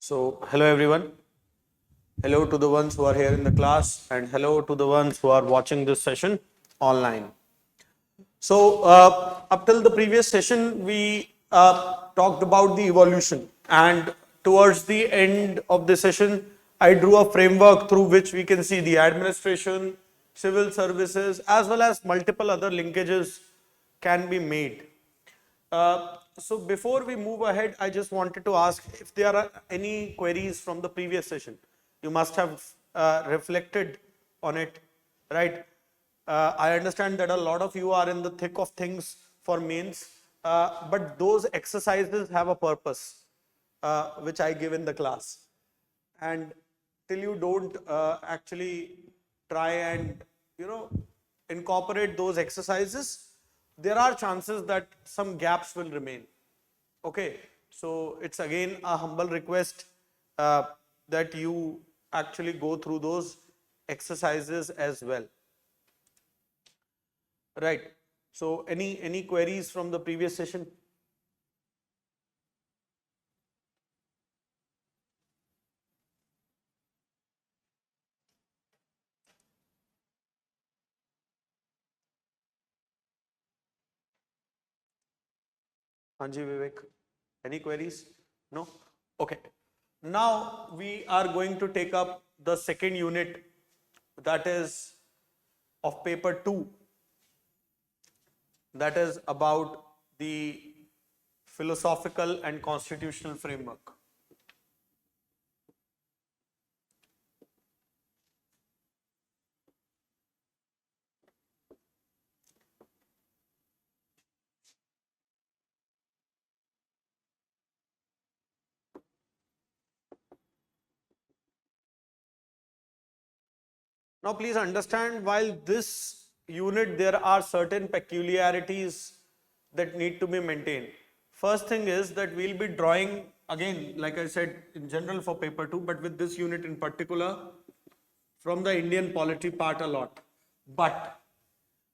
So, hello everyone. Hello to the ones who are here in the class and hello to the ones who are watching this session online. So, up till the previous session, we talked about the evolution, and towards the end of the session, I drew a framework through which we can see the administration, civil services, as well as multiple other linkages can be made. So before we move ahead, I just wanted to ask if there are any queries from the previous session. You must have reflected on it, right? I understand that a lot of you are in the thick of things for mains, but those exercises have a purpose, which I give in the class. And till you don't actually try and, incorporate those exercises, there are chances that some gaps will remain. Okay, so it's again a humble request that you actually go through those exercises as well. Right. So any queries from the previous session? Hanji Vivek, any queries? No? Okay. Now we are going to take up the second unit, that is of paper 2, that is about the philosophical and constitutional framework. Now please understand, while this unit there are certain peculiarities that need to be maintained. First thing is that we'll be drawing, again like I said in general for paper 2, but with this unit in particular, from the Indian polity part a lot. But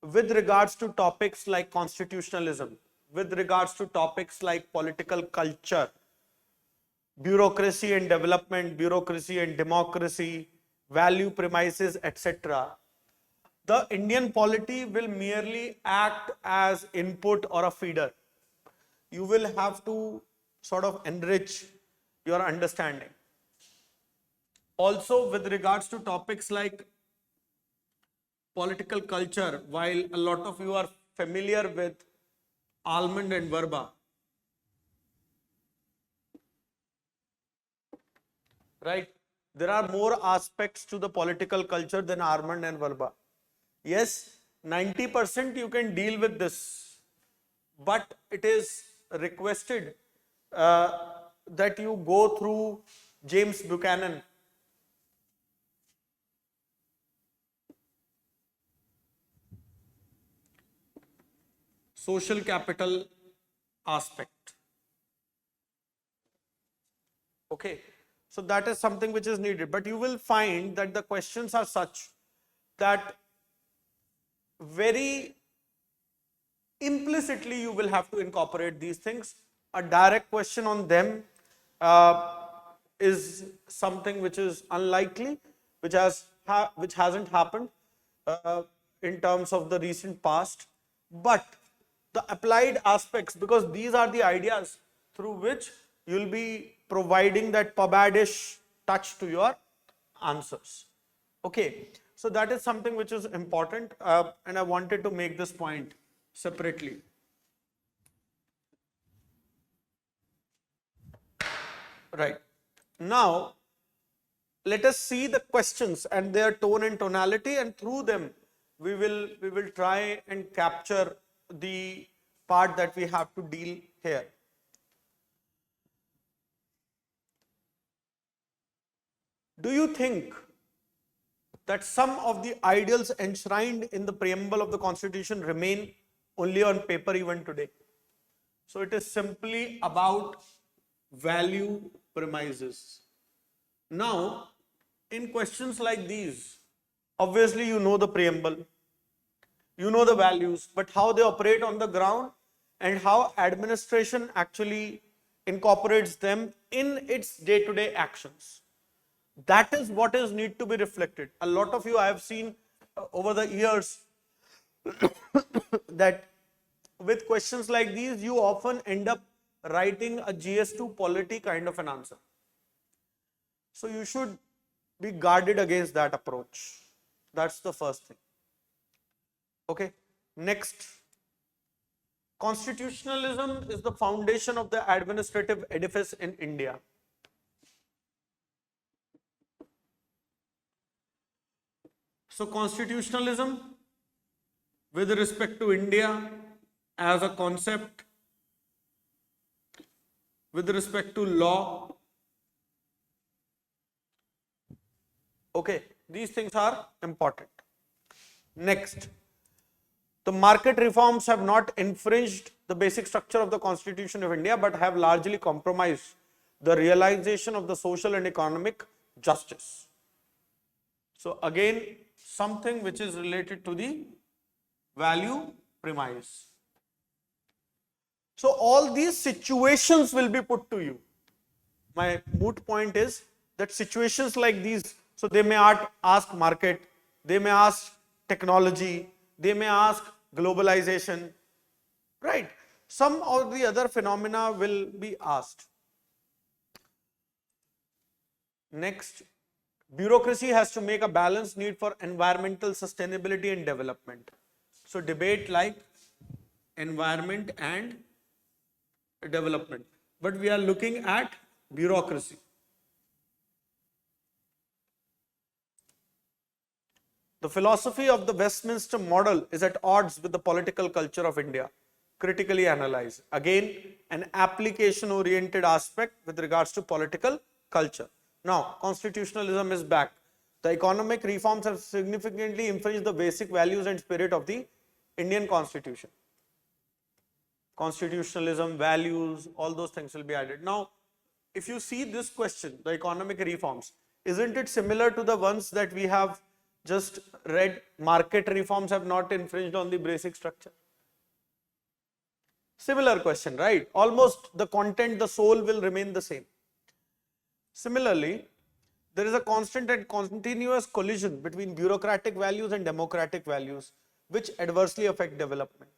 with regards to topics like constitutionalism, with regards to topics like political culture, bureaucracy and development, bureaucracy and democracy, value premises, etc., the Indian polity will merely act as input or a feeder. You will have to sort of enrich your understanding. Also, with regards to topics like political culture, while a lot of you are familiar with almond and verba, right? There are more aspects to the political culture than almond and verba. Yes, 90% you can deal with this, but it is requested that you go through James Buchanan. Social capital aspect. Okay, so that is something which is needed, but you will find that the questions are such that very implicitly you will have to incorporate these things. A direct question on them is something which is unlikely, which hasn't happened in terms of the recent past. But the applied aspects, because these are the ideas through which you'll be providing that pub-adish touch to your answers. Okay, so that is something which is important, and I wanted to make this point separately. Right. Now, let us see the questions and their tone and tonality, and through them we will try and capture the part that we have to deal here. Do you think that some of the ideals enshrined in the preamble of the Constitution remain only on paper even today? So it is simply about value premises. Now, in questions like these, obviously you know the preamble, you know the values, but how they operate on the ground and how administration actually incorporates them in its day-to-day actions. That is what is need to be reflected. A lot of you I have seen over the years that with questions like these, you often end up writing a GS2 polity kind of an answer. So you should be guarded against that approach. That's the first thing. Okay. Next, constitutionalism is the foundation of the administrative edifice in India. So constitutionalism with respect to India as a concept, with respect to law, okay, these things are important. Next, the market reforms have not infringed the basic structure of the Constitution of India, but have largely compromised the realization of the social and economic justice. So again, something which is related to the value premise. So all these situations will be put to you. My moot point is that situations like these, so they may ask market, they may ask technology, they may ask globalization, right? Some of the other phenomena will be asked. Next, bureaucracy has to make a balanced need for environmental sustainability and development. So debate like environment and development, but we are looking at bureaucracy. The philosophy of the Westminster model is at odds with the political culture of India. Critically analyze. Again, an application-oriented aspect with regards to political culture. Now, constitutionalism is back. The economic reforms have significantly infringed the basic values and spirit of the Indian Constitution. Constitutionalism, values, all those things will be added. Now, if you see this question, the economic reforms, isn't it similar to the ones that we have just read? Market reforms have not infringed on the basic structure. Similar question, right? Almost the content, the soul will remain the same. Similarly, there is a constant and continuous collision between bureaucratic values and democratic values, which adversely affect development.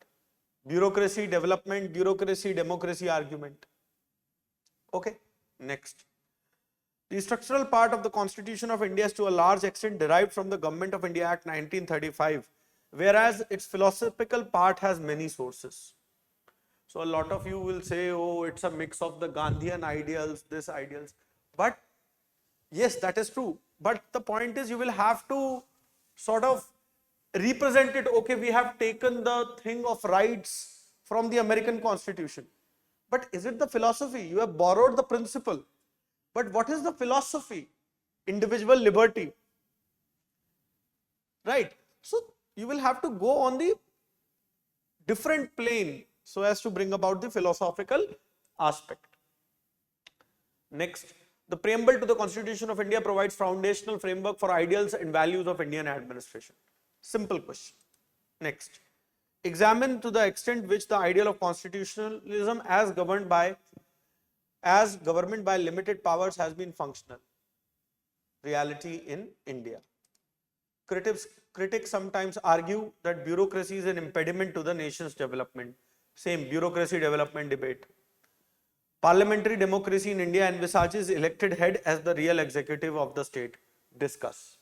Bureaucracy, development, bureaucracy, democracy argument. Okay, next. The structural part of the Constitution of India is to a large extent derived from the Government of India Act 1935, whereas its philosophical part has many sources. So a lot of you will say, oh, it's a mix of the Gandhian ideals, this ideals. But yes, that is true. But the point is, you will have to sort of represent it. Okay, we have taken the thing of rights from the American Constitution. But is it the philosophy? You have borrowed the principle. But what is the philosophy? Individual liberty. Right? So you will have to go on the different plane so as to bring about the philosophical aspect. Next, the preamble to the Constitution of India provides foundational framework for ideals and values of Indian administration. Simple question. Next, examine to the extent which the ideal of constitutionalism as government by limited powers has been functional reality in India. Critics sometimes argue that bureaucracy is an impediment to the nation's development. Same bureaucracy development debate. Parliamentary democracy in India envisages elected head as the real executive of the state. Discuss.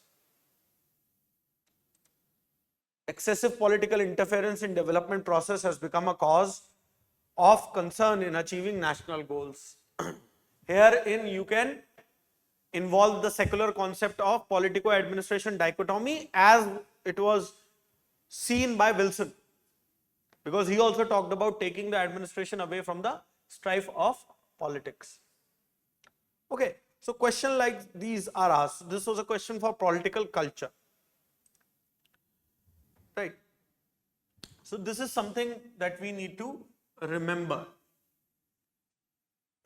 Excessive political interference in development process has become a cause of concern in achieving national goals. Herein you can involve the secular concept of politico-administration dichotomy as it was seen by Wilson, because he also talked about taking the administration away from the strife of politics. Okay, so questions like these are asked. This was a question for political culture. Right. So this is something that we need to remember.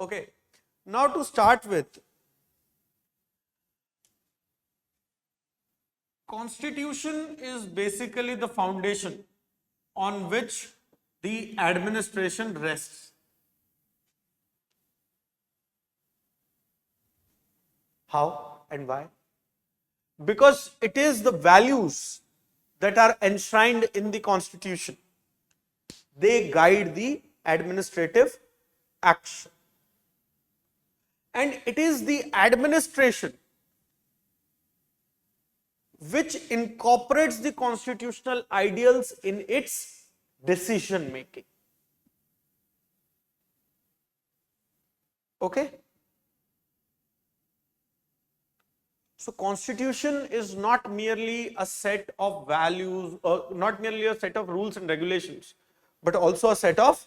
Okay. Now to start with, Constitution is basically the foundation on which the administration rests. How and why? Because it is the values that are enshrined in the Constitution. They guide the administrative action. And it is the administration which incorporates the constitutional ideals in its decision making. Okay? So constitution is not merely a set of values, or not merely a set of rules and regulations, but also a set of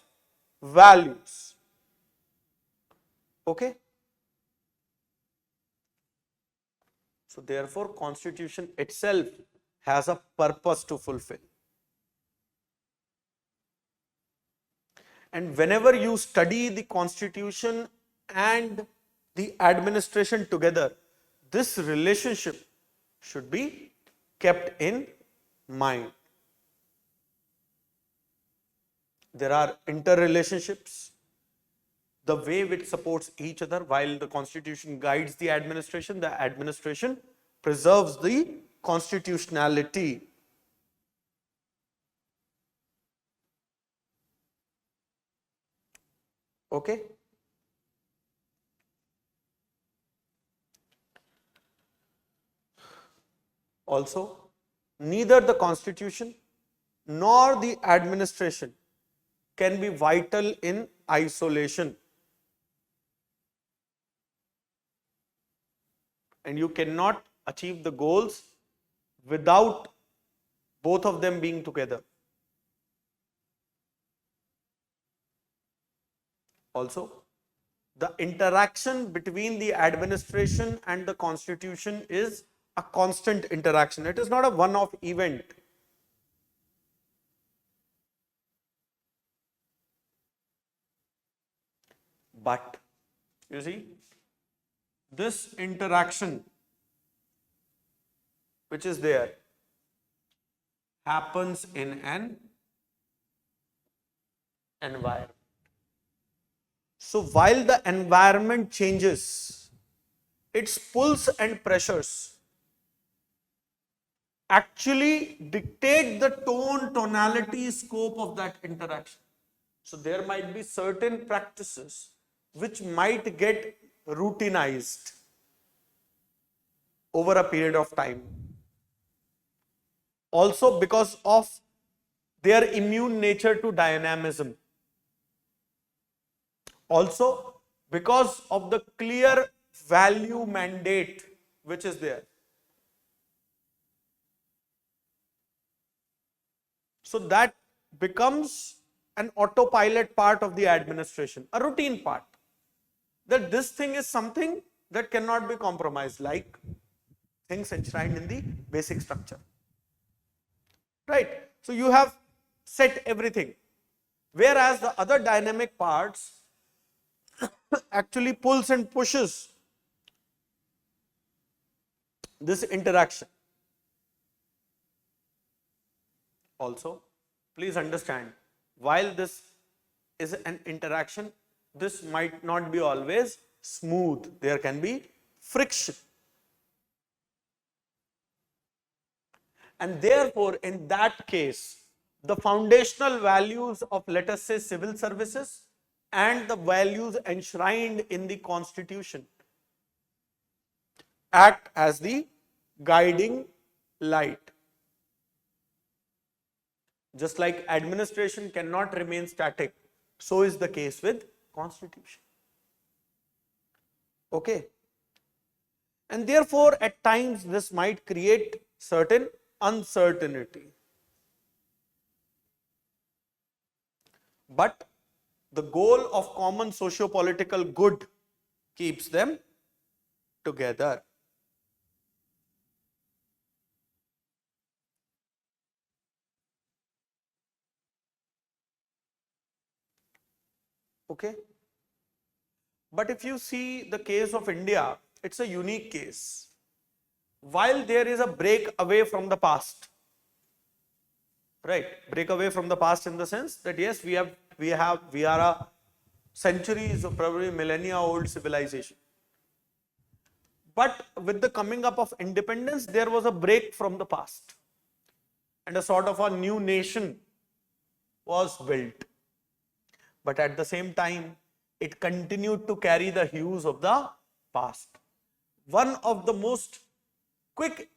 values. Okay? So therefore, constitution itself has a purpose to fulfill. And whenever you study the constitution and the administration together, this relationship should be kept in mind. There are interrelationships, the way which supports each other. While the constitution guides the administration preserves the constitutionality. Okay? Also, neither the constitution nor the administration can be vital in isolation. And you cannot achieve the goals without both of them being together. Also, the interaction between the administration and the constitution is a constant interaction. It is not a one-off event. But, you see, this interaction which is there happens in an environment. So while the environment changes, its pulls and pressures actually dictate the tonality, scope of that interaction. So there might be certain practices which might get routinized over a period of time. Also because of their immune nature to dynamism. Also because of the clear value mandate which is there. So that becomes an autopilot part of the administration, a routine part. That this thing is something that cannot be compromised, like things enshrined in the basic structure. Right? So you have set everything. Whereas the other dynamic parts actually pulls and pushes this interaction. Also, please understand, while this is an interaction, this might not be always smooth. There can be friction. And therefore, in that case, the foundational values of, let us say, civil services and the values enshrined in the Constitution act as the guiding light. Just like administration cannot remain static, so is the case with Constitution. Okay? And therefore, at times, this might create certain uncertainty. But the goal of common socio-political good keeps them together. Okay? But if you see the case of India, it's a unique case. While there is a break away from the past, right? Break away from the past in the sense that yes, we are a centuries or probably millennia old civilization. But with the coming up of independence, there was a break from the past and a sort of a new nation was built. But at the same time, it continued to carry the hues of the past. One of the most quick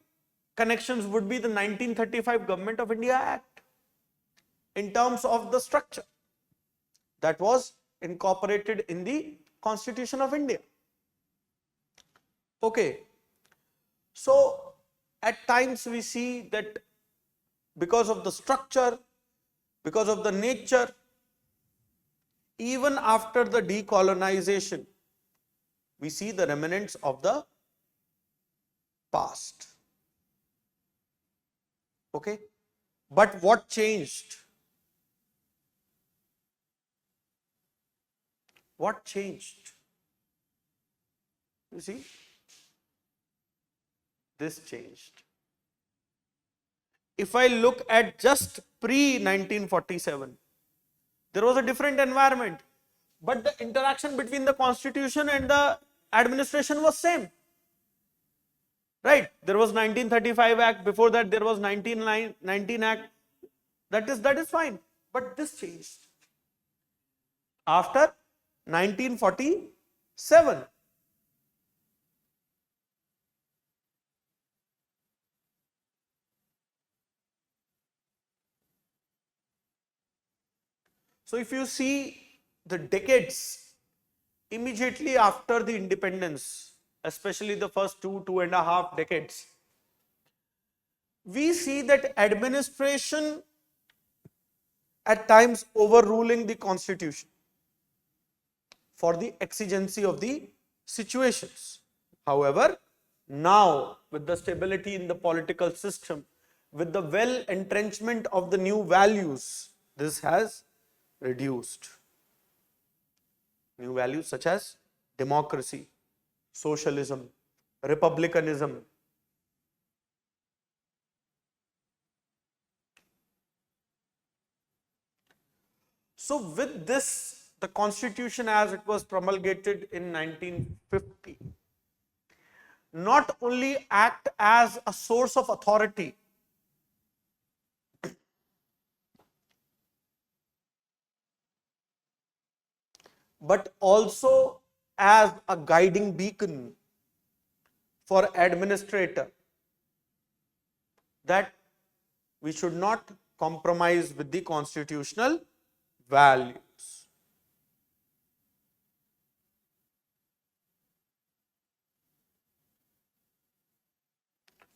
connections would be the 1935 Government of India Act in terms of the structure that was incorporated in the Constitution of India. Okay, so at times we see that because of the structure, because of the nature, even after the decolonization, we see the remnants of the past. Okay, but what changed? What changed? You see, this changed. If I look at just pre-1947, there was a different environment, but the interaction between the constitution and the administration was same. Right? There was 1935 Act, before that there was 1919 Act. That is fine. But this changed after 1947. So if you see the decades immediately after the independence, especially the first 2.5 decades, we see that administration at times overruling the constitution for the exigency of the situations. However, now with the stability in the political system, with the well entrenchment of the new values, this has reduced. New values such as democracy, socialism, republicanism. So with this, the constitution as it was promulgated in 1950 not only act as a source of authority, but also as a guiding beacon for administrator, that we should not compromise with the constitutional values.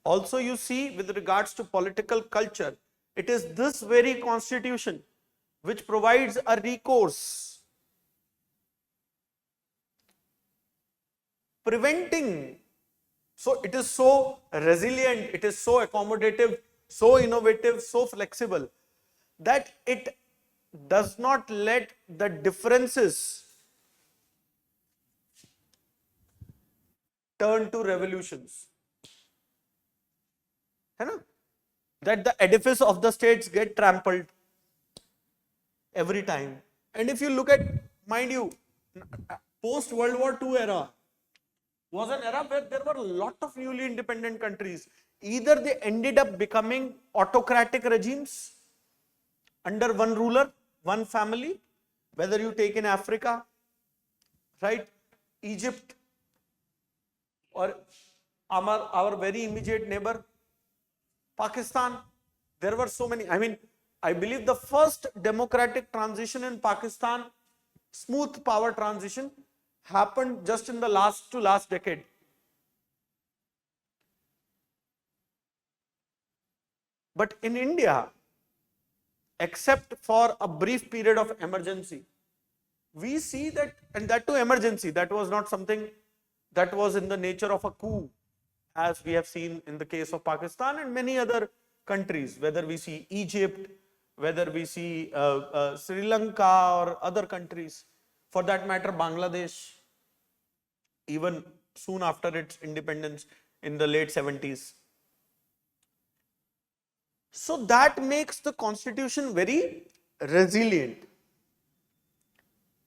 Also, you see, with regards to political culture, it is this very constitution which provides a recourse preventing. So it is so resilient, it is so accommodative, so innovative, so flexible, that it does not let the differences turn to revolutions. That the edifice of the states get trampled every time. And if you look at, mind you, post World War II era was an era where there were a lot of newly independent countries. Either they ended up becoming autocratic regimes under one ruler, one family, whether you take in Africa, right, Egypt, or our very immediate neighbor, Pakistan. There were so many. I mean, I believe the first democratic transition in Pakistan, smooth power transition, happened just in the last decade. But in India, except for a brief period of emergency, we see that, and that too emergency, that was not something that was in the nature of a coup, as we have seen in the case of Pakistan and many other countries, whether we see Egypt, whether we see Sri Lanka or other countries, for that matter Bangladesh, even soon after its independence in the late 70s. So that makes the constitution very resilient,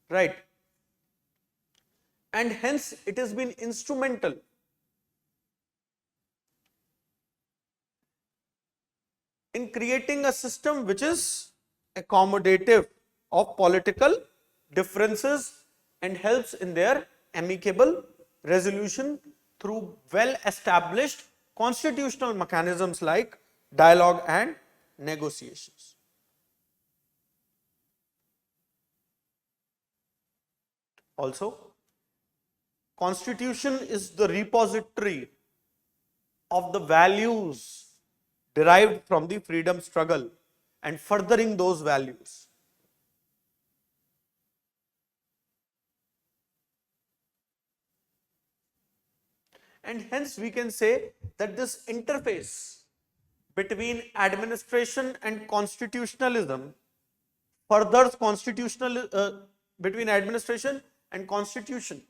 right? And hence it has been instrumental in creating a system which is accommodative of political differences and helps in their amicable resolution through well established constitutional mechanisms like dialogue and negotiations. Also, constitution is the repository of the values derived from the freedom struggle and furthering those values. And hence we can say that this interface between administration and constitutionalism furthers between administration and constitution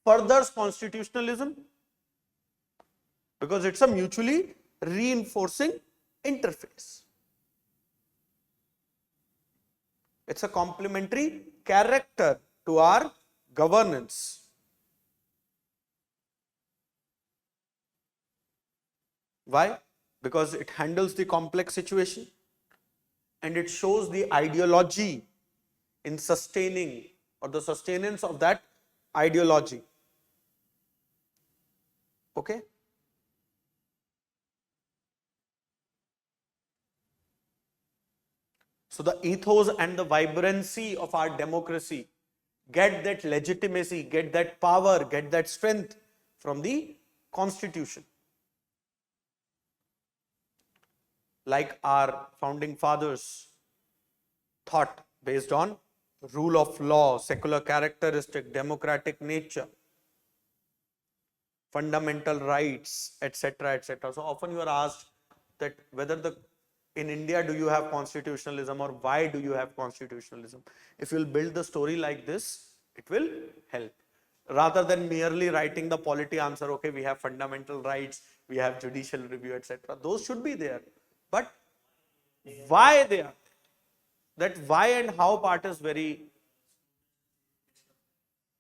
furthers constitutionalism because it's a mutually reinforcing interface. It's a complementary character to our governance. Why? Because it handles the complex situation and it shows the ideology in sustaining or the sustenance of that ideology. Okay? So the ethos and the vibrancy of our democracy get that legitimacy, get that power, get that strength from the constitution. Like our founding fathers thought based on rule of law, secular characteristic, democratic nature, fundamental rights, etc., etc. So often you are asked that whether in India do you have constitutionalism or why do you have constitutionalism? If you will build the story like this, it will help. Rather than merely writing the polity answer, okay, we have fundamental rights, we have judicial review, etc. Those should be there. But why they are? That why and how part is very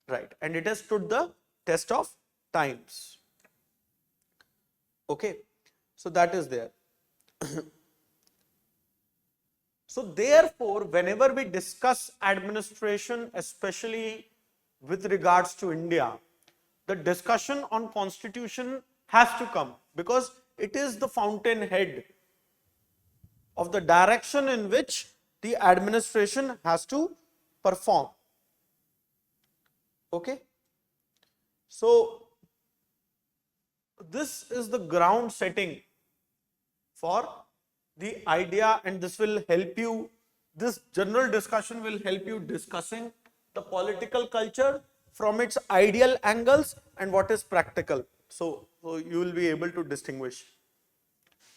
right. And it has stood the test of times. Okay. So that is there. So therefore, whenever we discuss administration, especially with regards to India, the discussion on constitution has to come because it is the fountainhead of the direction in which the administration has to perform. Okay? So, this is the ground setting for the idea, and this will help you, this general discussion will help you discussing the political culture from its ideal angles and what is practical. So you will be able to distinguish.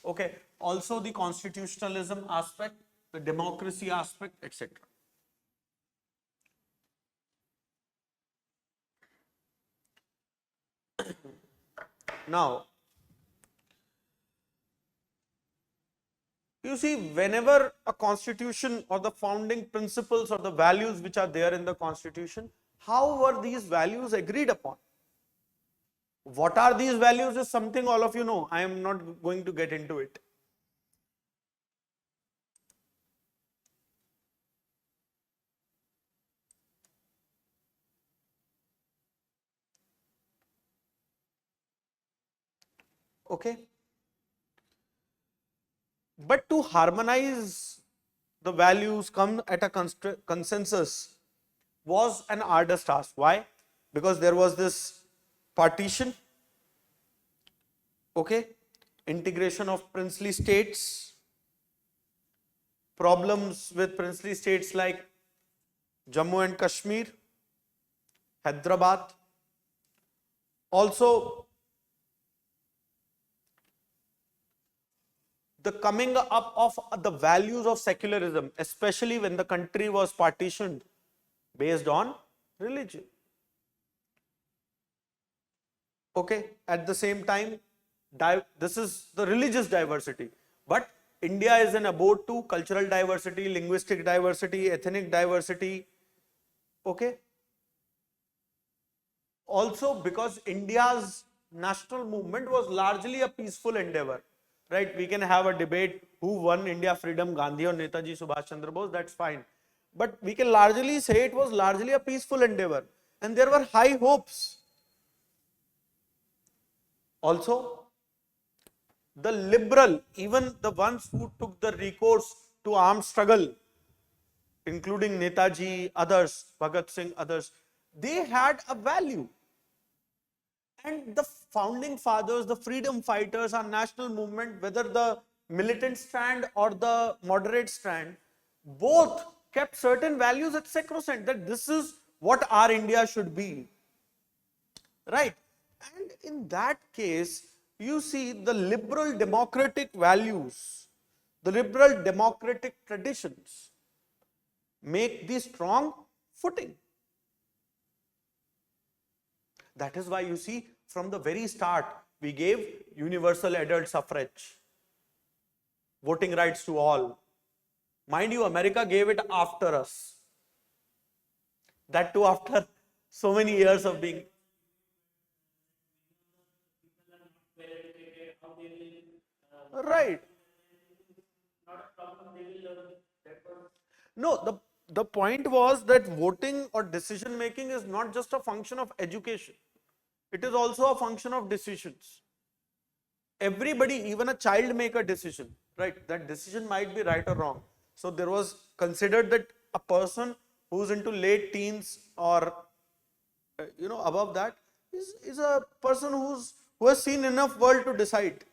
Okay. Also the constitutionalism aspect, the democracy aspect, etc. Now, you see, whenever a constitution or the founding principles or the values which are there in the constitution, how were these values agreed upon? What are these values is something all of you know. I am not going to get into it. Okay. But to harmonize the values, come at a consensus was an arduous task. Why? Because there was this partition, okay, integration of princely states, problems with princely states like Jammu and Kashmir, Hyderabad. Also, the coming up of the values of secularism, especially when the country was partitioned based on religion. Okay, at the same time, this is the religious diversity, but India is an abode to cultural diversity, linguistic diversity, ethnic diversity. Okay. Also, because India's national movement was largely a peaceful endeavor. right? We can have a debate who won India freedom, Gandhi or Netaji Subhash Chandra Bose, that's fine. But we can largely say it was largely a peaceful endeavor and there were high hopes. Also, the liberal, even the ones who took the recourse to armed struggle, including Netaji, others, Bhagat Singh, others, they had a value. And the founding fathers, the freedom fighters, our national movement, whether the militant strand or the moderate strand, both kept certain values at sacrosanct, that this is what our India should be. Right? And in that case, you see the liberal democratic values, the liberal democratic traditions make the strong footing. That is why you see from the very start, we gave universal adult suffrage, voting rights to all. Mind you, America gave it after us. That too after so many years of being. Right. No, the point was that voting or decision making is not just a function of education. It is also a function of decisions. Everybody, even a child, make a decision, right? That decision might be right or wrong. So there was considered that a person who's into late teens or above that is a person who has seen enough world to decide.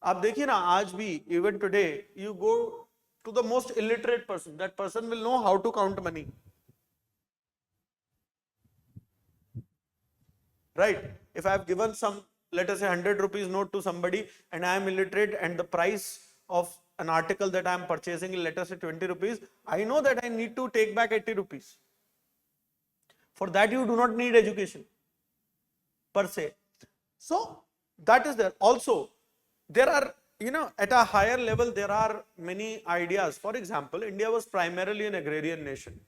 आप देखिए ना, आज भी even today you go to the most illiterate person, that person will know how to count money, right? If I have given some, let us say 100 rupees note to somebody and I am illiterate and the price of an article that I am purchasing is, let us say 20 rupees, I know that I need to take back 80 rupees. For that you do not need education per se. So that is there. Also, there are, at a higher level, there are many ideas. For example, India was primarily an agrarian nation.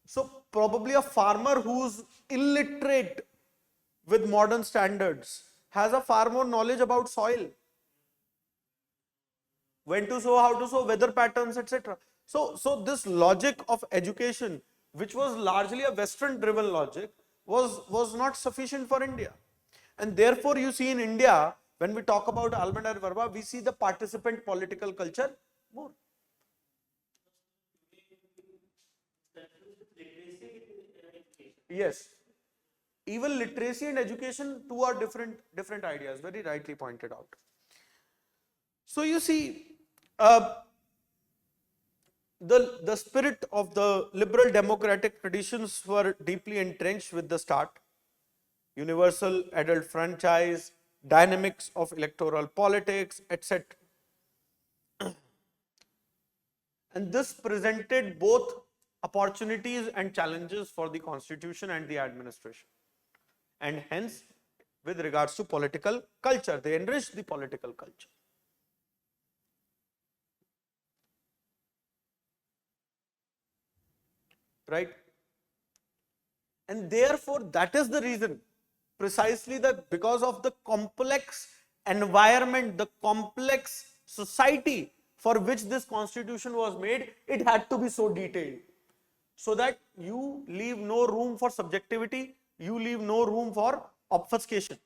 So probably a farmer who's illiterate with modern standards has a far more knowledge about soil, when to sow, how to sow, weather patterns, etc. So this logic of education, which was largely a Western driven logic, was not sufficient for India. And therefore you see in India, when we talk about Almond and Verba, we see the participant political culture more. Yes. Even literacy and education, two are different ideas, very rightly pointed out. So you see, the spirit of the liberal democratic traditions were deeply entrenched with the start. Universal adult franchise, dynamics of electoral politics, etc. And this presented both opportunities and challenges for the constitution and the administration. And hence, with regards to political culture, they enriched the political culture. Right? And therefore, that is the reason, precisely that because of the complex environment, the complex society for which this constitution was made, it had to be so detailed, so that you leave no room for subjectivity, you leave no room for obfuscation.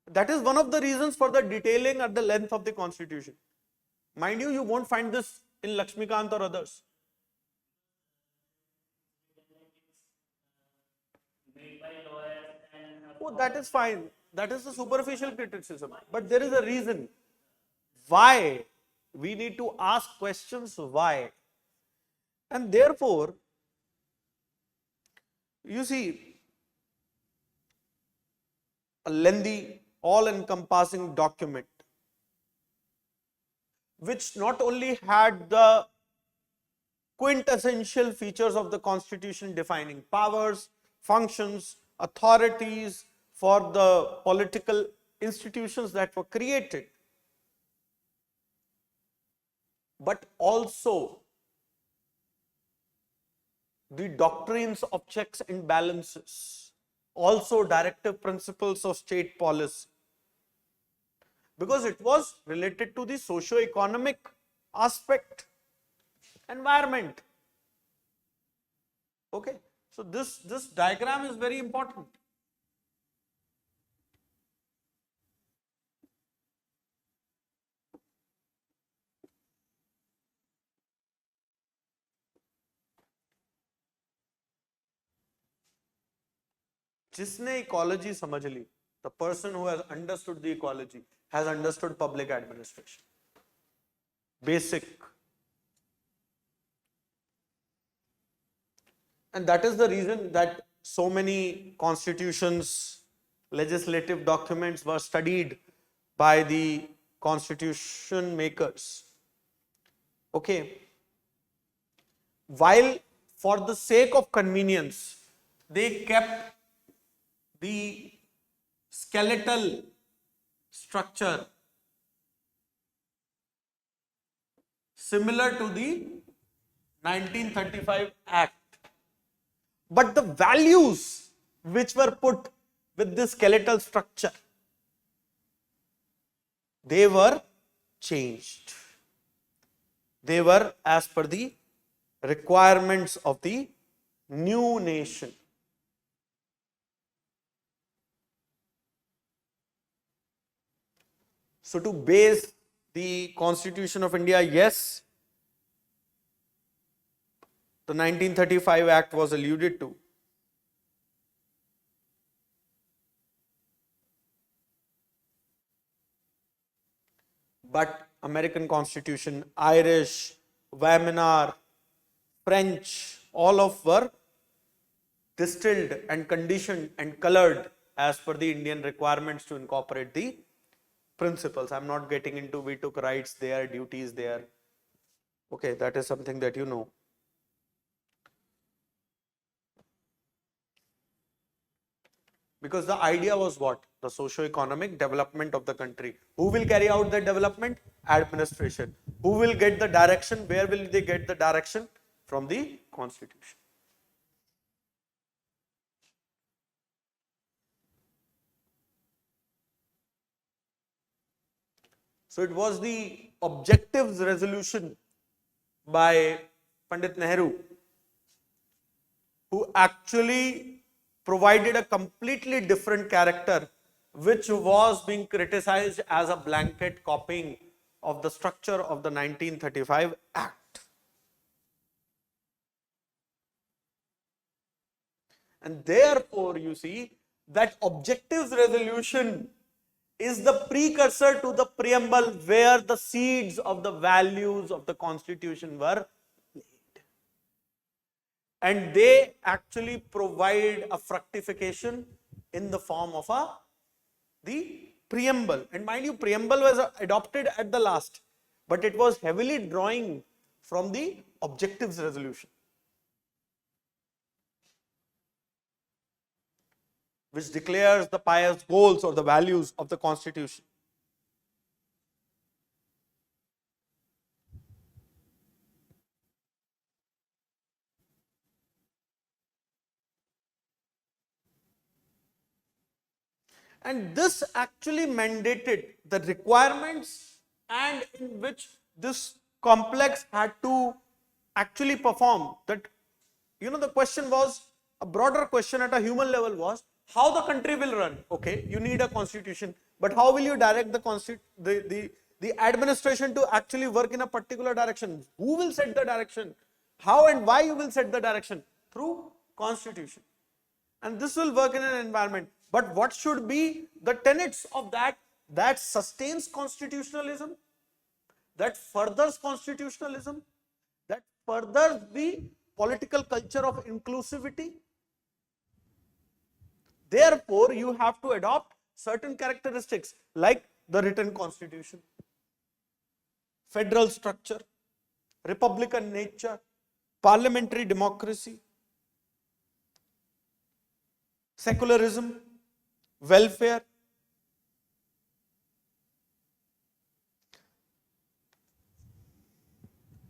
That is one of the reasons for the detailing at the length of the constitution. Mind you, you won't find this in Lakshmikant or others. Oh, that is fine. That is a superficial criticism. But there is a reason why. We need to ask questions why. And therefore, you see, a lengthy, all-encompassing document, which not only had the quintessential features of the constitution defining powers, functions, authorities for the political institutions that were created, but also the doctrines of checks and balances, also directive principles of state policy. because it was related to the socio-economic aspect, environment. Okay, so this diagram is very important. जिसने ecology समझ ली, the person who has understood the ecology has understood public administration. Basic. And that is the reason that so many constitutions, legislative documents were studied by the constitution makers. Okay. While for the sake of convenience, they kept the skeletal structure similar to the 1935 Act. But the values which were put with this skeletal structure, they were changed. They were as per the requirements of the new nation. So to base the Constitution of India, yes, the 1935 Act was alluded to. But American Constitution, Irish, Weimar, French, all of were distilled and conditioned and colored as per the Indian requirements to incorporate the principles. I'm not getting into we took rights there, duties there. Okay, that is something that you know. Because the idea was what? The socio-economic development of the country. Who will carry out the development? Administration. Who will get the direction? Where will they get the direction? From the Constitution. So it was the objectives resolution by Pandit Nehru who actually provided a completely different character, which was being criticized as a blanket copying of the structure of the 1935 Act. And therefore, you see that objectives resolution is the precursor to the preamble where the seeds of the values of the Constitution were laid. And they actually provide a fructification in the form of the preamble. And mind you, preamble was adopted at the last, but it was heavily drawing from the objectives resolution, which declares the pious goals or the values of the Constitution. And this actually mandated the requirements and in which this complex had to actually perform. That, the question was, a broader question at a human level was, how the country will run. Okay, you need a constitution, but how will you direct the administration to actually work in a particular direction? Who will set the direction? How and why you will set the direction? Through constitution. And this will work in an environment. But what should be the tenets of that sustains constitutionalism, that furthers constitutionalism, that furthers the political culture of inclusivity? Therefore, you have to adopt certain characteristics like the written constitution, federal structure, republican nature, parliamentary democracy, secularism, welfare.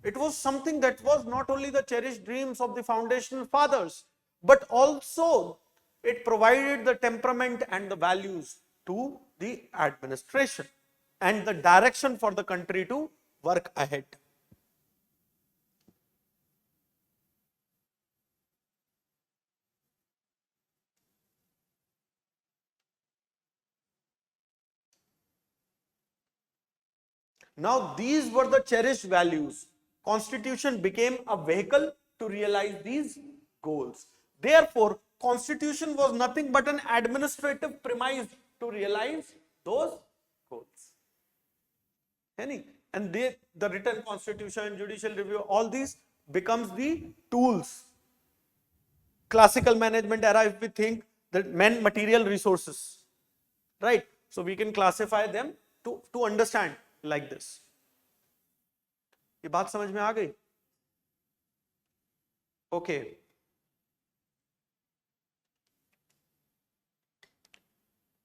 It was something that was not only the cherished dreams of the foundational fathers, but also it provided the temperament and the values to the administration. and the direction for the country to work ahead. Now these were the cherished values. Constitution became a vehicle to realize these goals. Therefore, Constitution was nothing but an administrative premise to realize those goals. And the written Constitution, judicial review, all these becomes the tools. Classical management era, if we think that men material resources, right? So we can classify them to understand like this. ये बात समझ में आ गई? Okay.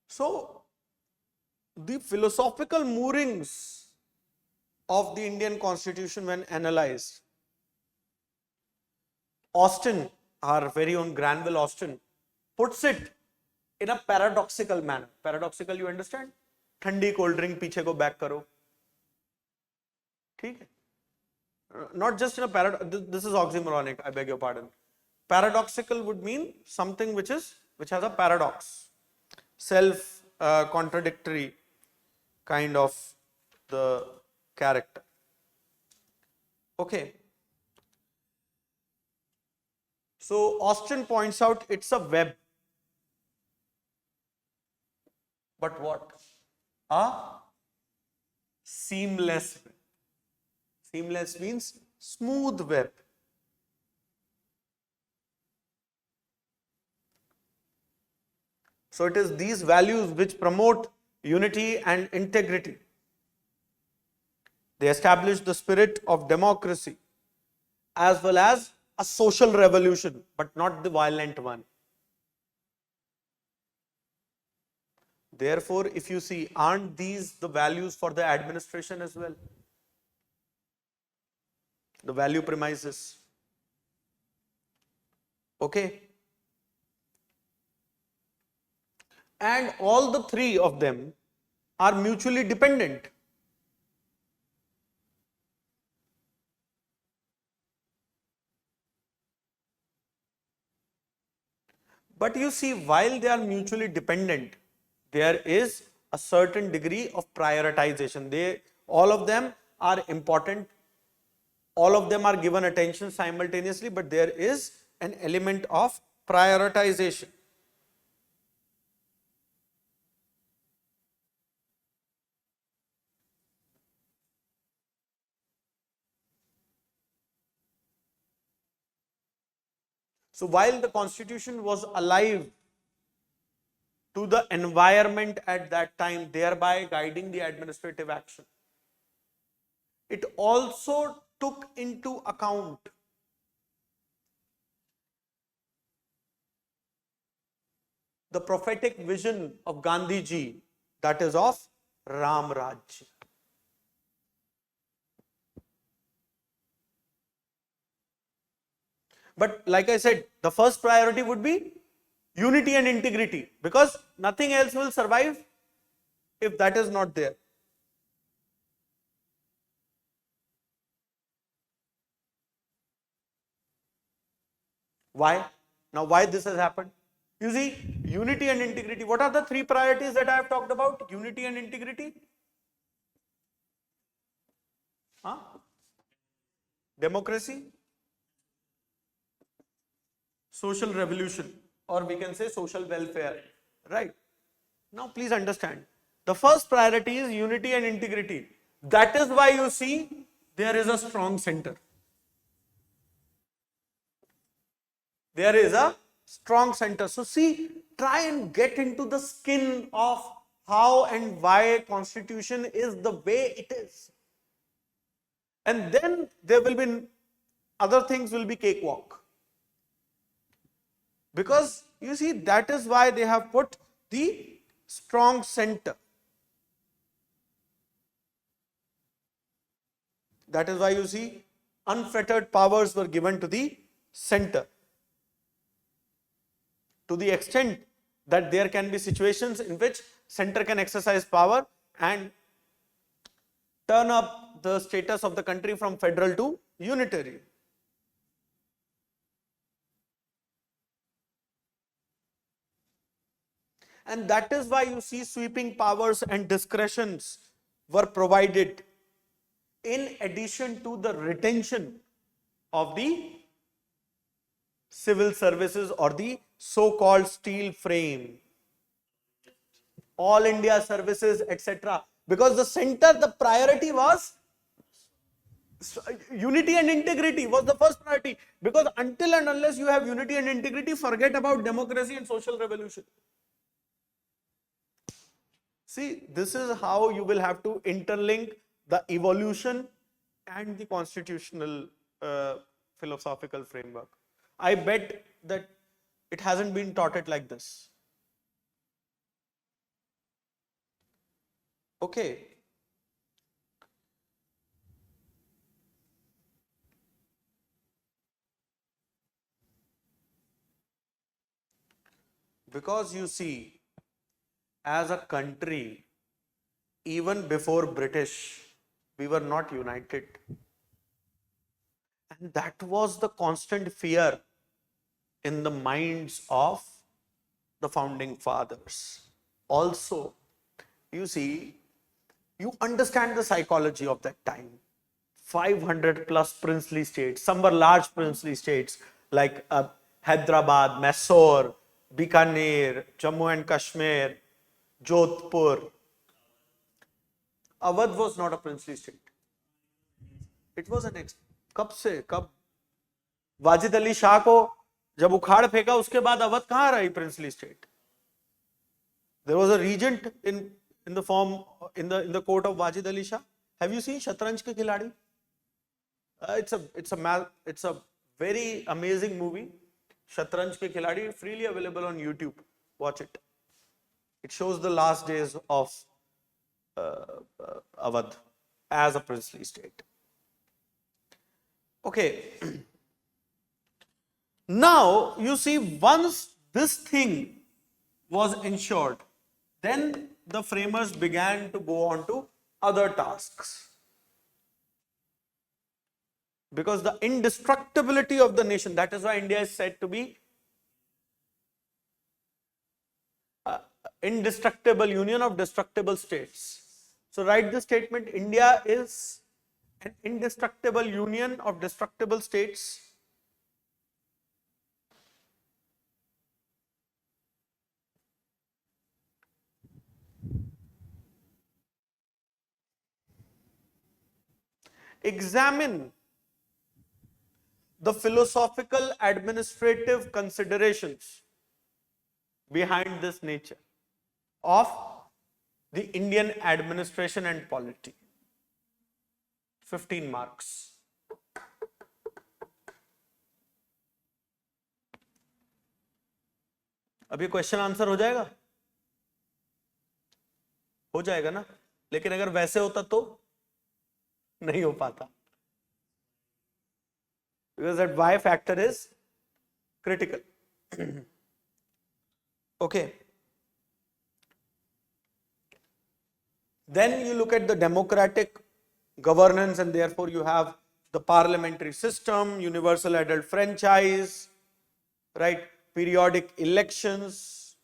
So the philosophical moorings of the Indian Constitution when analyzed, Austin, our very own Granville Austin, puts it in a paradoxical manner. Paradoxical, you understand? ठंडी cold drink पीछे को back करो, ठीक है? Not just in a paradox. This is oxymoronic. I beg your pardon. Paradoxical would mean something which has a paradox, self-contradictory kind of the character. Okay. So Austin points out it's a web. But what? A seamless web. Seamless means smooth web. So it is these values which promote unity and integrity. They establish the spirit of democracy as well as a social revolution, but not the violent one. Therefore, if you see, aren't these the values for the administration as well? The value premises. Okay. And all the three of them are mutually dependent. But you see, while they are mutually dependent, there is a certain degree of prioritization. All of them are important. All of them are given attention simultaneously, but there is an element of prioritization. So while the Constitution was alive to the environment at that time, thereby guiding the administrative action, it also took into account the prophetic vision of Gandhi ji, that is of Ram Rajya. But like I said, the first priority would be unity and integrity, because nothing else will survive if that is not there. Why? Now, why this has happened? You see, unity and integrity. What are the three priorities that I have talked about? Unity and integrity. Democracy, social revolution, or we can say social welfare. Right? Now, please understand. The first priority is unity and integrity. That is why you see there is a strong center. There is a strong center. So see, try and get into the skin of how and why Constitution is the way it is. And then there will be other things will be cakewalk. Because you see, that is why they have put the strong center. That is why you see unfettered powers were given to the center. To the extent that there can be situations in which center can exercise power and turn up the status of the country from federal to unitary. And that is why you see sweeping powers and discretions were provided in addition to the retention of the civil services or the so-called steel frame, all India services, etc. Because the center, the priority was unity and integrity was the first priority. Because until and unless you have unity and integrity, forget about democracy and social revolution. See, this is how you will have to interlink the evolution and the constitutional philosophical framework. I bet that it hasn't been taught it like this. Okay. Because you see, as a country, even before British, we were not united. And that was the constant fear in the minds of the founding fathers. Also, you see, you understand the psychology of that time. 500 plus princely states, some were large princely states like Hyderabad, Mysore, Bikaner, Jammu and Kashmir, Jodhpur. Awadh was not a princely state. It was an कब वाजिद अली शाह को जब उखाड़ फेंका उसके बाद अवध कहां रही princely state? There was a regent in the form in the court of Wajid Ali Shah. Have you seen शतरंज के खिलाड़ी? It's a very amazing movie. शतरंज के खिलाड़ी, freely available on YouTube. Watch it. It shows the last days of Awadh as a princely state. Okay. Now you see, once this thing was ensured, then the framers began to go on to other tasks. Because the indestructibility of the nation, that is why India is said to be indestructible union of destructible states. So write the statement, India is an indestructible union of destructible states. Examine the philosophical administrative considerations behind this nature of the Indian administration and polity. 15 marks. अब ये question answer हो जाएगा? हो जाएगा ना? लेकिन अगर वैसे होता तो नहीं हो पाता. Because that Y factor is critical. Okay. Then you look at the democratic governance, and therefore you have the parliamentary system, universal adult franchise, right, periodic elections,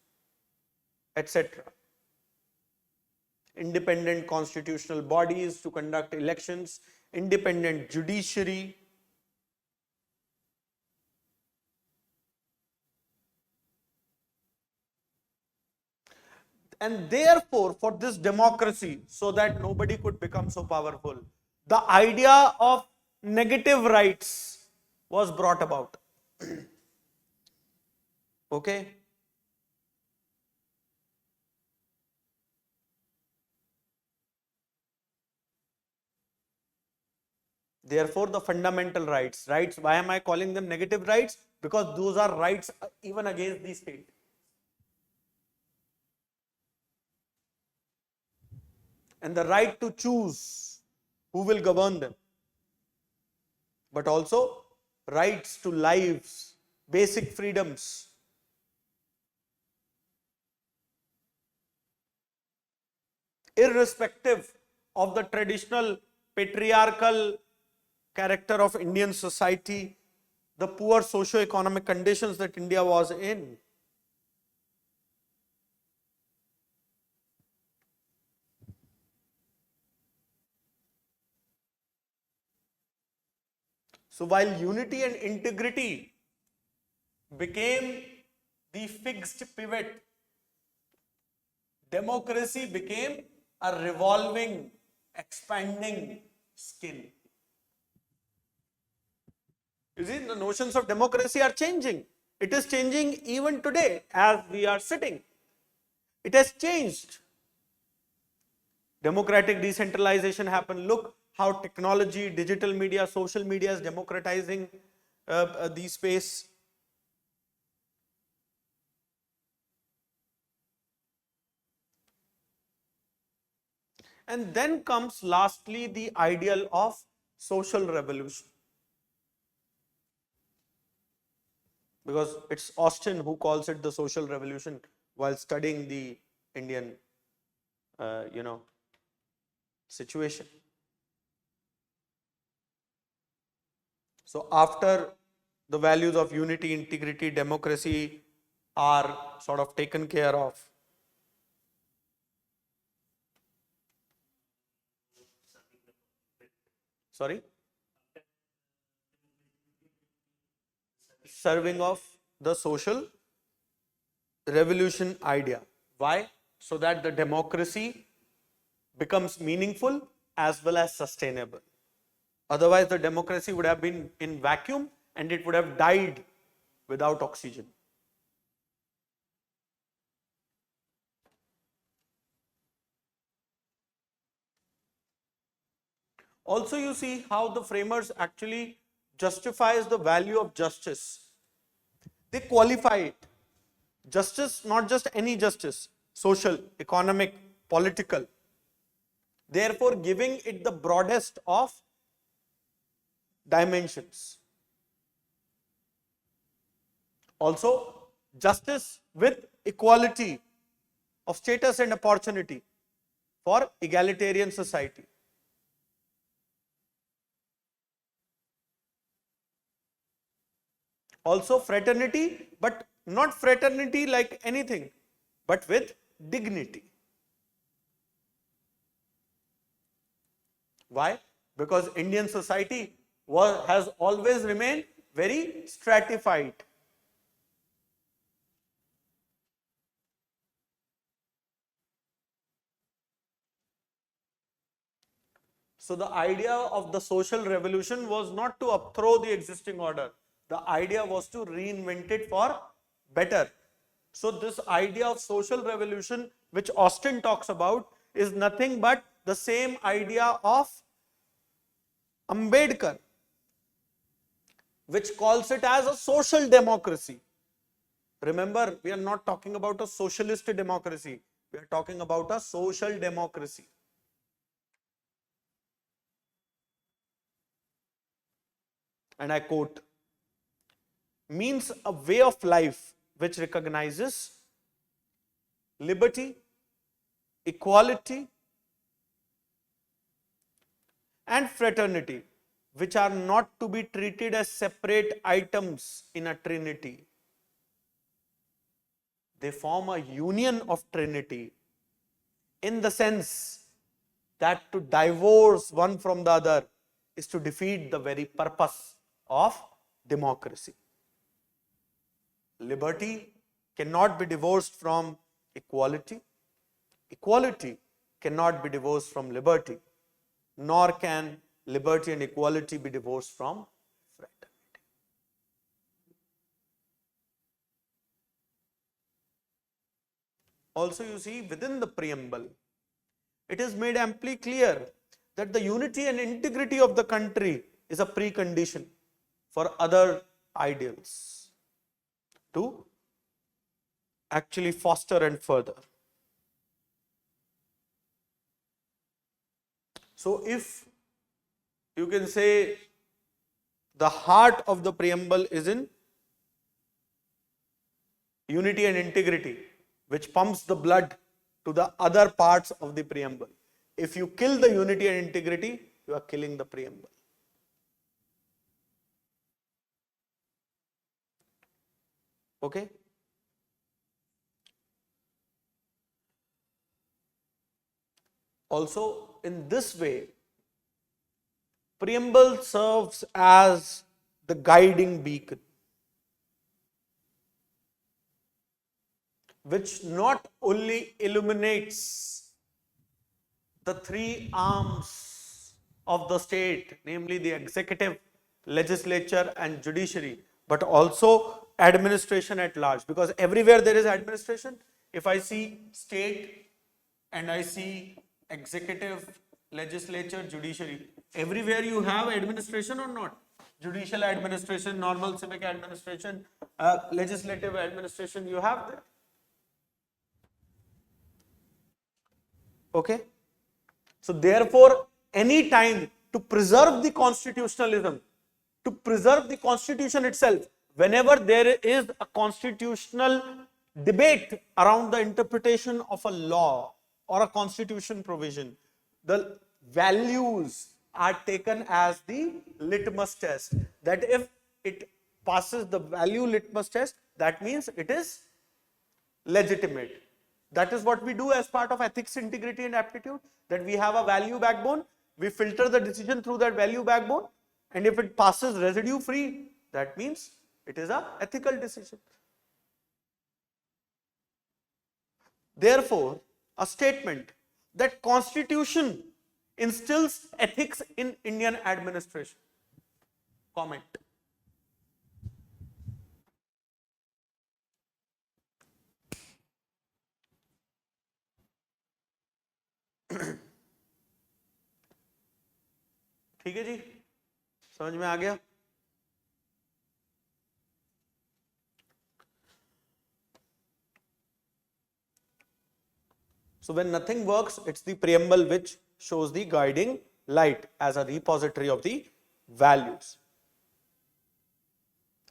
etc. Independent constitutional bodies to conduct elections, independent judiciary. And therefore, for this democracy, so that nobody could become so powerful, the idea of negative rights was brought about. Okay. Therefore, the fundamental rights, why am I calling them negative rights? Because those are rights even against the state. And the right to choose who will govern them, but also rights to lives, basic freedoms. Irrespective of the traditional patriarchal character of Indian society, the poor socio-economic conditions that India was in. So while unity and integrity became the fixed pivot, democracy became a revolving, expanding skill. You see, the notions of democracy are changing. It is changing even today as we are sitting. It has changed. Democratic decentralization happened. Look how technology, digital media, social media is democratizing the space. And then comes lastly the ideal of social revolution. Because it's Austin who calls it the social revolution while studying the Indian, situation. So after the values of unity, integrity, democracy are sort of taken care of, sorry, serving of the social revolution idea. Why? So that the democracy becomes meaningful as well as sustainable. Otherwise, the democracy would have been in vacuum and it would have died without oxygen. Also, you see how the framers actually justifies the value of justice. They qualify it. Justice, not just any justice, social, economic, political. Therefore, giving it the broadest of dimensions. Also, justice with equality of status and opportunity for egalitarian society. Also fraternity, but not fraternity like anything, but with dignity. Why? Because Indian society has always remained very stratified. So the idea of the social revolution was not to upthrow the existing order. The idea was to reinvent it for better. So this idea of social revolution, which Austin talks about, is nothing but the same idea of Ambedkar, which calls it as a social democracy. Remember, we are not talking about a socialist democracy. We are talking about a social democracy. And I quote, means a way of life which recognizes liberty, equality, and fraternity, which are not to be treated as separate items in a trinity. They form a union of trinity in the sense that to divorce one from the other is to defeat the very purpose of democracy. Liberty cannot be divorced from equality. Equality cannot be divorced from liberty, nor can liberty and equality be divorced from fraternity. Also, you see, within the preamble, it is made amply clear that the unity and integrity of the country is a precondition for other ideals to actually foster and further. So if you can say the heart of the preamble is in unity and integrity, which pumps the blood to the other parts of the preamble. If you kill the unity and integrity, you are killing the preamble. Okay? Also, in this way, preamble serves as the guiding beacon, which not only illuminates the three arms of the state, namely the executive, legislature, and judiciary, but also administration at large. Because everywhere there is administration, if I see state and I see executive, legislature, judiciary, everywhere you have administration or not? Judicial administration, normal civic administration, legislative administration, you have there. Okay? So therefore, any time to preserve the constitutionalism, to preserve the constitution itself, whenever there is a constitutional debate around the interpretation of a law or a constitution provision, the values are taken as the litmus test. That if it passes the value litmus test, that means it is legitimate. That is what we do as part of ethics, integrity, and aptitude, that we have a value backbone, we filter the decision through that value backbone, and if it passes residue free, that means it is an ethical decision. Therefore, a statement that constitution instills ethics in Indian administration. Comment. ठीक है जी, समझ में आ गया? So when nothing works, it's the preamble which shows the guiding light as a repository of the values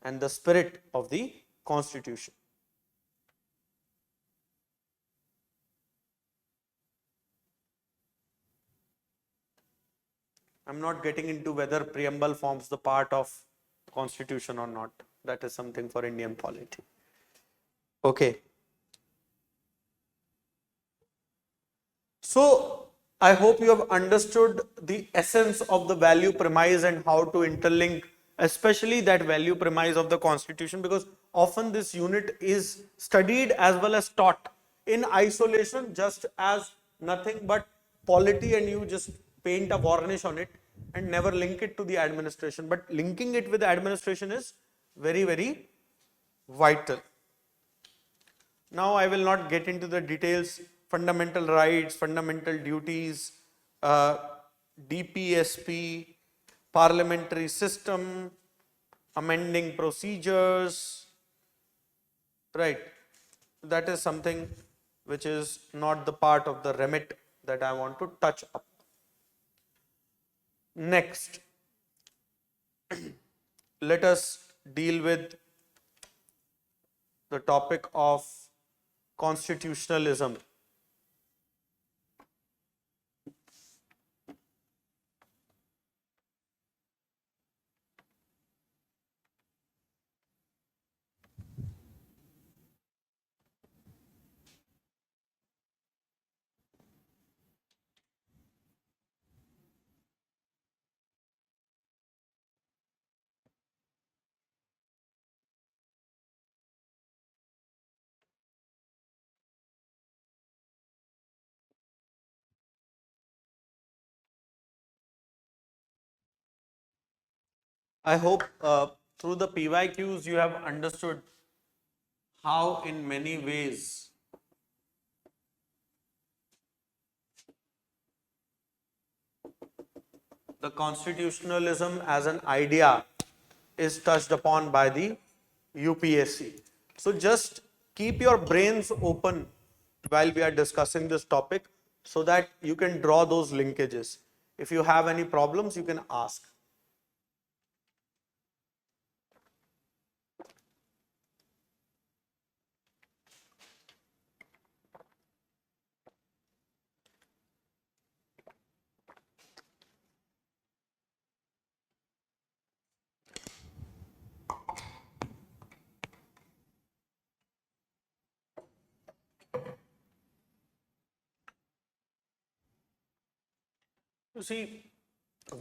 and the spirit of the constitution. I'm not getting into whether preamble forms the part of constitution or not. That is something for Indian polity. Okay. So I hope you have understood the essence of the value premise and how to interlink, especially that value premise of the constitution, because often this unit is studied as well as taught in isolation, just as nothing but polity, and you just paint a varnish on it and never link it to the administration. But linking it with the administration is very, very vital. Now I will not get into the details. Fundamental rights, fundamental duties, DPSP, parliamentary system, amending procedures, right? That is something which is not the part of the remit that I want to touch up. Next, let us deal with the topic of constitutionalism. I hope through the PYQs you have understood how in many ways the constitutionalism as an idea is touched upon by the UPSC. So just keep your brains open while we are discussing this topic so that you can draw those linkages. If you have any problems, you can ask. You see,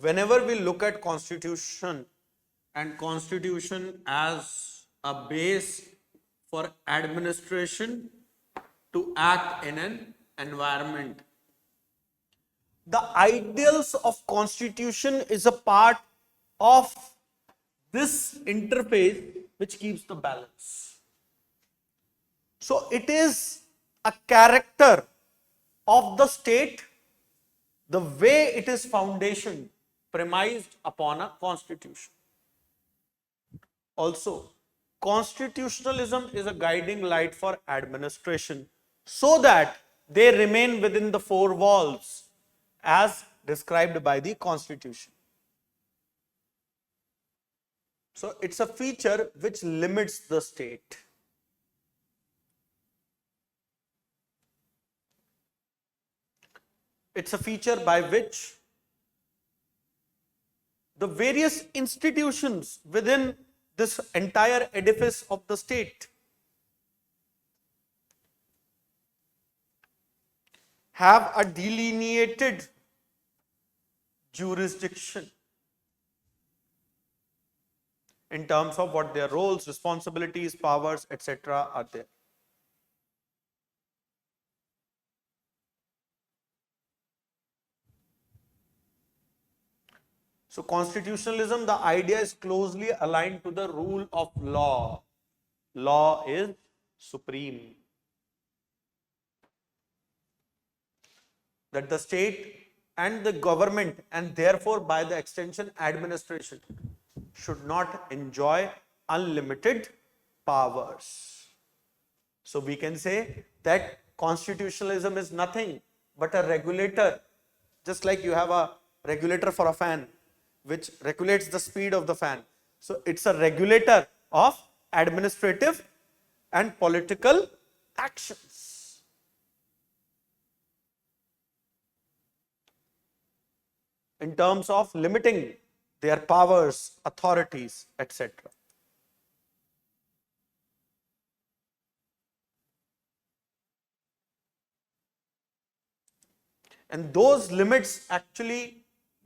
whenever we look at constitution and constitution as a base for administration to act in an environment, the ideals of constitution is a part of this interface which keeps the balance. So it is a character of the state, the way it is foundation premised upon a constitution. Also, constitutionalism is a guiding light for administration so that they remain within the four walls as described by the constitution. So it's a feature which limits the state. It's a feature by which the various institutions within this entire edifice of the state have a delineated jurisdiction in terms of what their roles, responsibilities, powers, etc. are there. So constitutionalism, the idea is closely aligned to the rule of law. Law is supreme. That the state and the government, and therefore by the extension administration, should not enjoy unlimited powers. So we can say that constitutionalism is nothing but a regulator, just like you have a regulator for a fan which regulates the speed of the fan. So it's a regulator of administrative and political actions. In terms of limiting their powers, authorities, etc. And those limits actually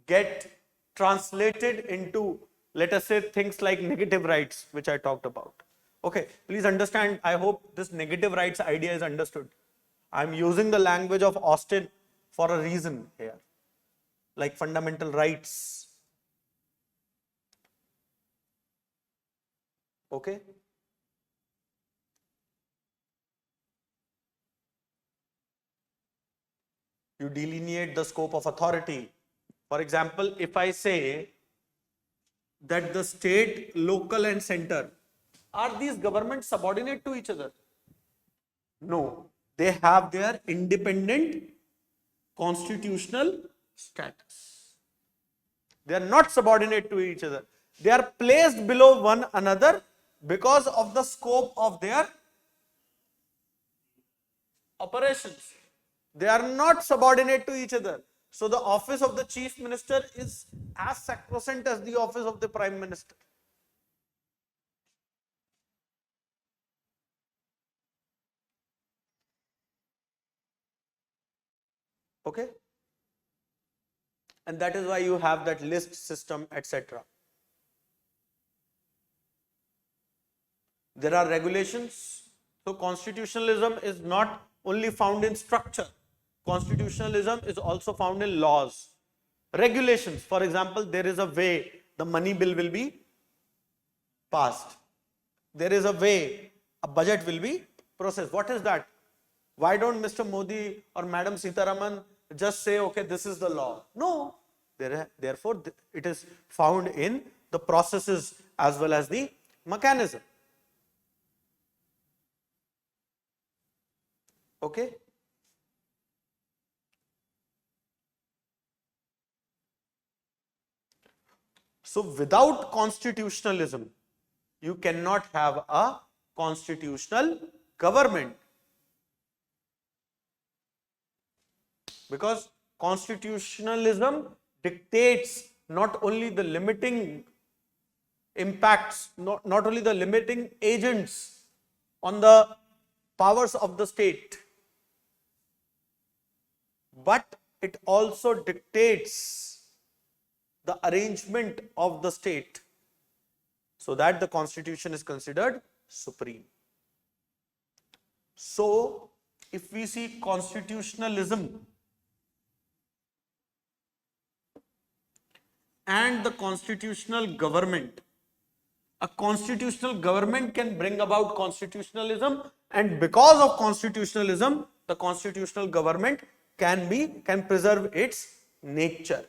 get translated into, let us say, things like negative rights, which I talked about. Okay, please understand, I hope this negative rights idea is understood. I'm using the language of Austin for a reason here, like fundamental rights. Okay. You delineate the scope of authority. For example, if I say that the state, local and center, are these governments subordinate to each other? No, they have their independent constitutional status. They are not subordinate to each other. They are placed below one another because of the scope of their operations. They are not subordinate to each other. So the office of the chief minister is as sacrosanct as the office of the prime minister. Okay? And that is why you have that list system, etc. There are regulations. So constitutionalism is not only found in structure. Constitutionalism is also found in laws. Regulations, for example, there is a way the money bill will be passed. There is a way a budget will be processed. What is that? Why don't Mr. Modi or Madam Sitaraman just say, okay, this is the law? No. Therefore, it is found in the processes as well as the mechanism. Okay? So without constitutionalism, you cannot have a constitutional government. Because constitutionalism dictates not only the limiting impacts, not only the limiting agents on the powers of the state, but it also dictates the arrangement of the state so that the constitution is considered supreme. So, if we see constitutionalism and the constitutional government, a constitutional government can bring about constitutionalism, and because of constitutionalism, the constitutional government can preserve its nature.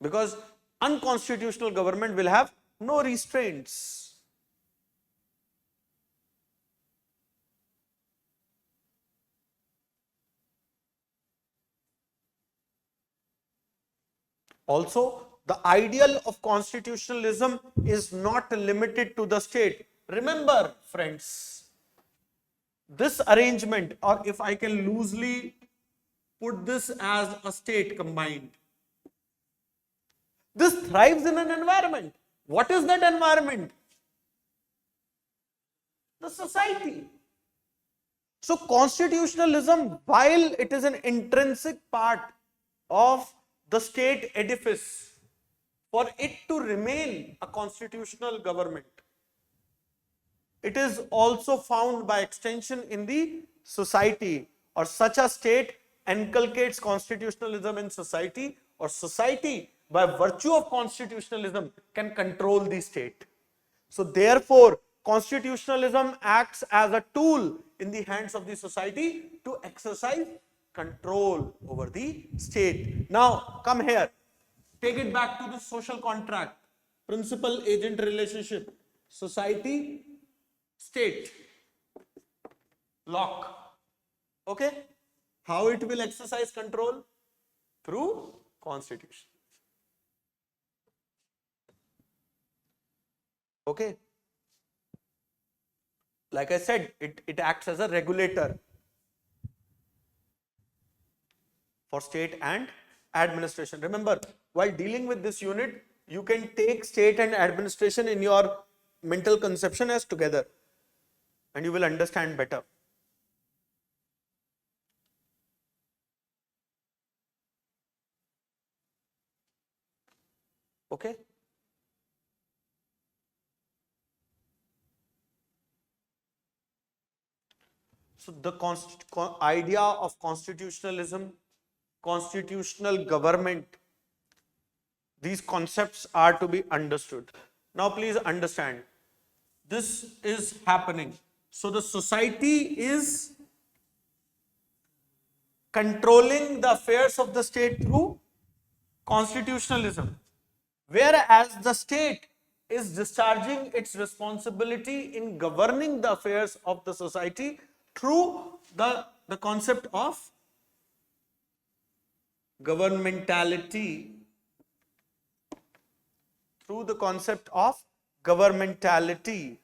Because unconstitutional government will have no restraints. Also, the ideal of constitutionalism is not limited to the state. Remember, friends, this arrangement, or if I can loosely put this as a state combined, this thrives in an environment. What is that environment? The society. So, constitutionalism, while it is an intrinsic part of the state edifice, for it to remain a constitutional government, it is also found by extension in the society, or such a state inculcates constitutionalism in society, or society by virtue of constitutionalism can control the state. So therefore, constitutionalism acts as a tool in the hands of the society to exercise control over the state. Now come here, take it back to the social contract, principal agent relationship, society, state, lock. Okay, how it will exercise control? Through constitution. Okay, like I said, it acts as a regulator for state and administration. Remember, while dealing with this unit, you can take state and administration in your mental conception as together, and you will understand better. Okay. So the idea of constitutionalism, constitutional government, these concepts are to be understood. Now please understand, this is happening. So the society is controlling the affairs of the state through constitutionalism, whereas the state is discharging its responsibility in governing the affairs of the society through the concept of governmentality. Through the concept of governmentality,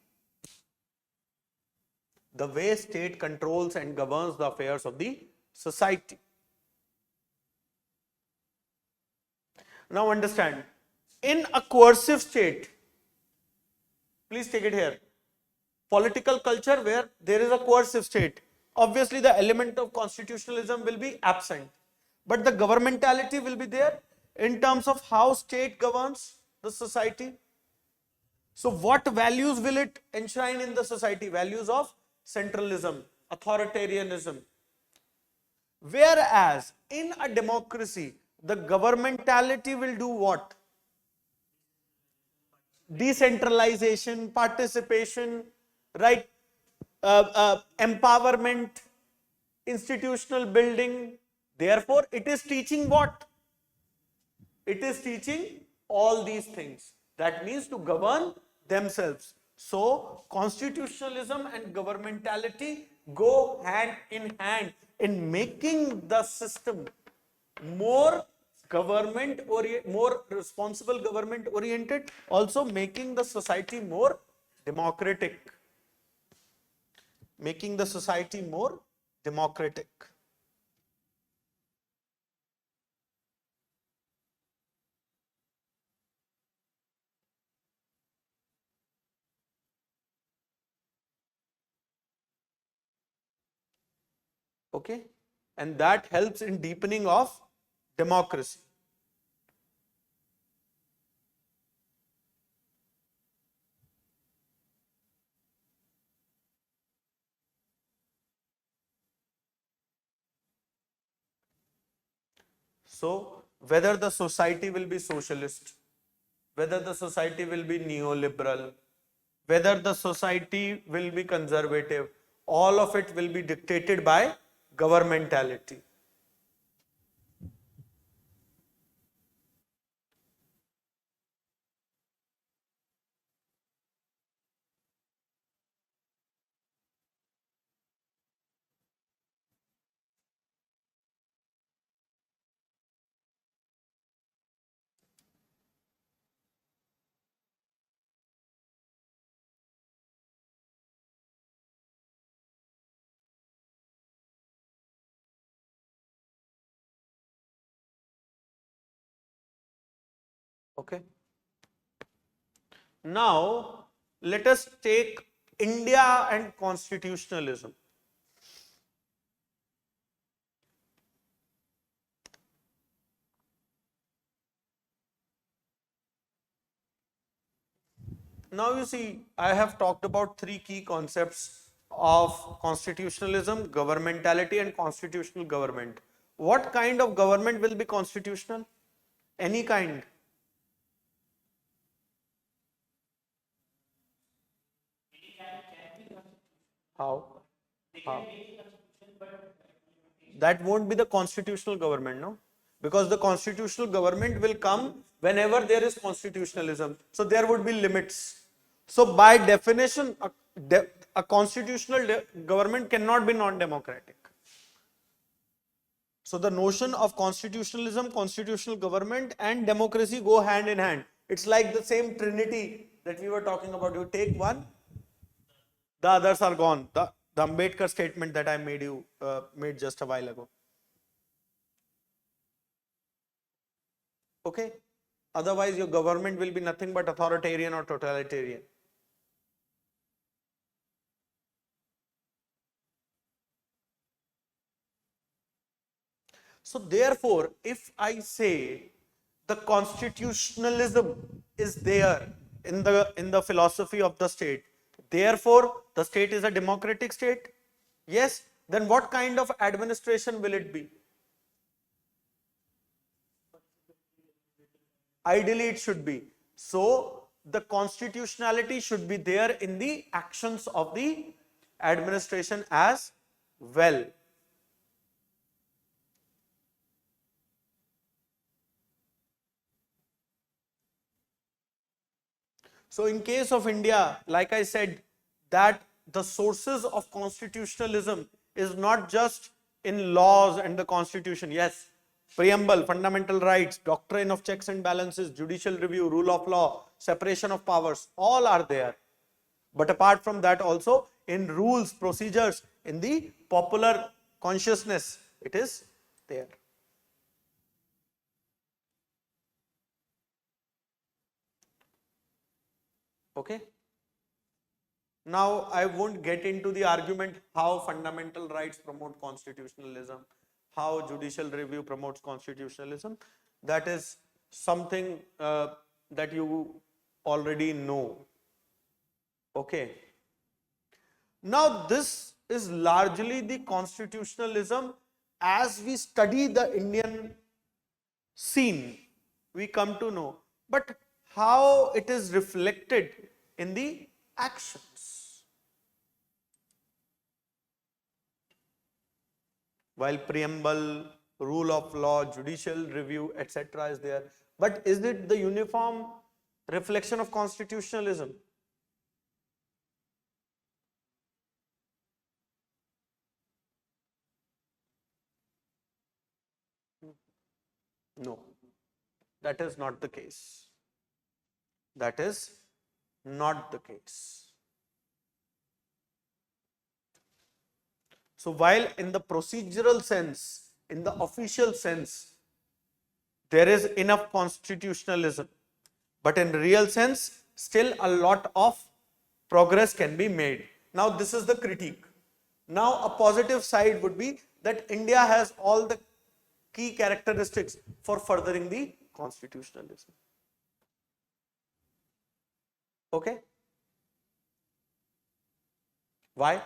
the way state controls and governs the affairs of the society. Now understand, in a coercive state, please take it here, political culture where there is a coercive state, obviously the element of constitutionalism will be absent, but the governmentality will be there in terms of how state governs the society. So what values will it enshrine in the society? Values of centralism, authoritarianism. Whereas in a democracy, the governmentality will do what? Decentralization, participation, right? Empowerment, institutional building. Therefore, it is teaching what? It is teaching all these things. That means to govern themselves. So, constitutionalism and governmentality go hand in hand in making the system more more responsible government oriented, also making the society more democratic. Making the society more democratic. Okay, and that helps in deepening of democracy. So whether the society will be socialist, whether the society will be neoliberal, whether the society will be conservative, all of it will be dictated by governmentality. Okay. Now let us take India and constitutionalism. Now you see, I have talked about three key concepts of constitutionalism, governmentality, and constitutional government. What kind of government will be constitutional? Any kind. How? How? That won't be the constitutional government, no? Because the constitutional government will come whenever there is constitutionalism. So there would be limits. So by definition, a constitutional government cannot be non-democratic. So the notion of constitutionalism, constitutional government and democracy go hand in hand. It's like the same trinity that we were talking about. You take one, the others are gone. The Ambedkar statement that I made just a while ago. Okay? Otherwise your government will be nothing but authoritarian or totalitarian. So therefore, if I say the constitutionalism is there in the philosophy of the state, therefore the state is a democratic state, yes, then what kind of administration will it be? Ideally it should be. So the constitutionality should be there in the actions of the administration as well. So in case of India, like I said, that the sources of constitutionalism is not just in laws and the constitution. Yes, preamble, fundamental rights, doctrine of checks and balances, judicial review, rule of law, separation of powers, all are there. But apart from that also in rules, procedures, in the popular consciousness, it is there. Okay. Now, I won't get into the argument how fundamental rights promote constitutionalism, how judicial review promotes constitutionalism. That is something that you already know. Okay. Now, this is largely the constitutionalism as we study the Indian scene, we come to know. But how it is reflected in the actions? While preamble, rule of law, judicial review, etc. is there, but is it the uniform reflection of constitutionalism? No, that is not the case. That is not the case. So while in the procedural sense, in the official sense, there is enough constitutionalism, but in real sense, still a lot of progress can be made. Now this is the critique. Now a positive side would be that India has all the key characteristics for furthering the constitutionalism. Okay? Why?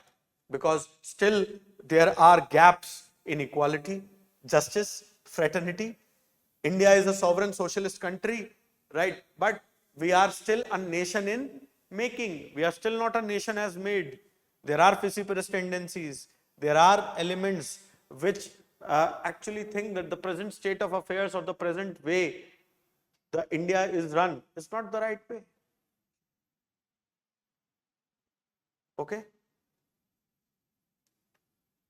Because still there are gaps in equality, justice, fraternity. India is a sovereign socialist country, right? But we are still a nation in making. We are still not a nation as made. There are fiscal tendencies. There are elements which actually think that the present state of affairs or the present way the India is run is not the right way. Okay?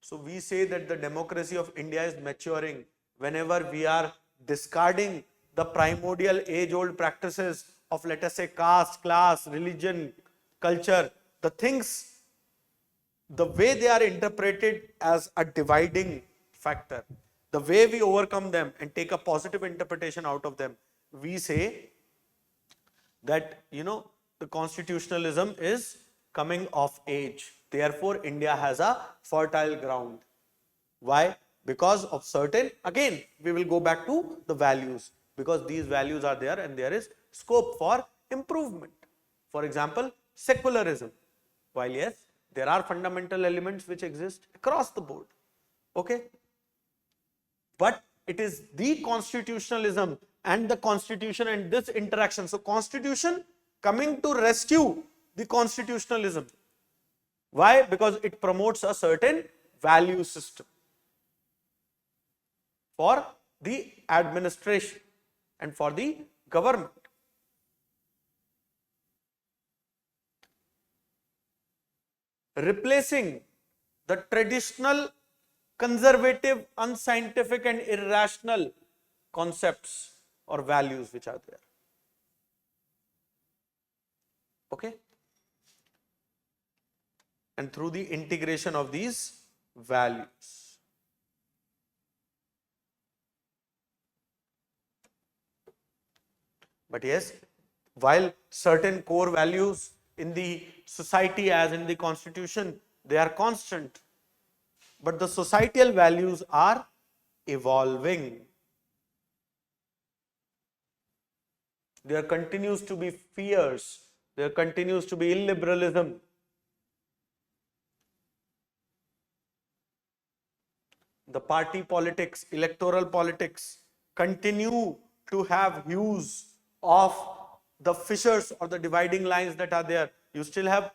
So we say that the democracy of India is maturing whenever we are discarding the primordial age-old practices of, let us say, caste, class, religion, culture, the things, the way they are interpreted as a dividing factor, the way we overcome them and take a positive interpretation out of them, we say that, the constitutionalism is coming of age. Therefore, India has a fertile ground. Why? Because of certain, again, we will go back to the values, because these values are there and there is scope for improvement. For example, secularism. While yes, there are fundamental elements which exist across the board. Okay? But it is the constitutionalism and the constitution and this interaction. So, constitution coming to rescue the constitutionalism. Why? Because it promotes a certain value system for the administration and for the government. Replacing the traditional conservative, unscientific and irrational concepts or values which are there. Okay? And through the integration of these values. But yes, while certain core values in the society as in the constitution, they are constant, but the societal values are evolving. There continues to be fears, there continues to be illiberalism. The party politics, electoral politics continue to have hues of the fissures or the dividing lines that are there. You still have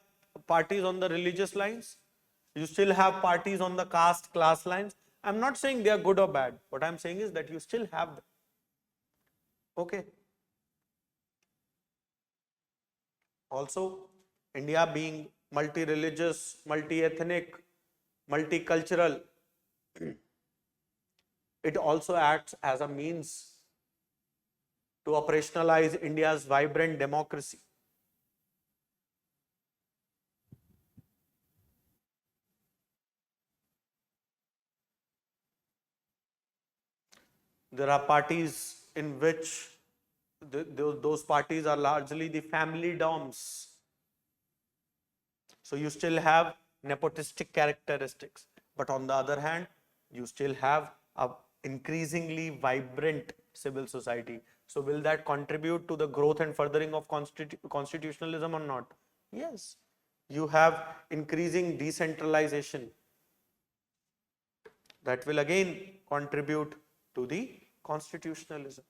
parties on the religious lines. You still have parties on the caste, class lines. I'm not saying they are good or bad. What I'm saying is that you still have them. Okay. Also, India being multi-religious, multi-ethnic, multicultural, it also acts as a means to operationalize India's vibrant democracy. There are parties in which those parties are largely the family doms. So you still have nepotistic characteristics, but on the other hand, you still have a increasingly vibrant civil society. So will that contribute to the growth and furthering of constitutionalism or not? Yes. You have increasing decentralization. That will again contribute to the constitutionalism.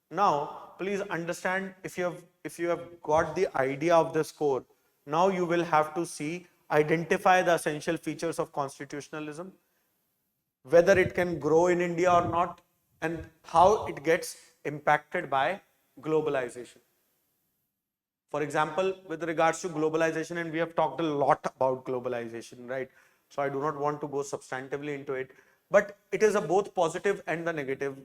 Now, please understand, if you have got the idea of this core, now you will have to identify the essential features of constitutionalism, whether it can grow in India or not, and how it gets impacted by globalization. For example, with regards to globalization, and we have talked a lot about globalization, right? So I do not want to go substantively into it, but it is a both positive and the negative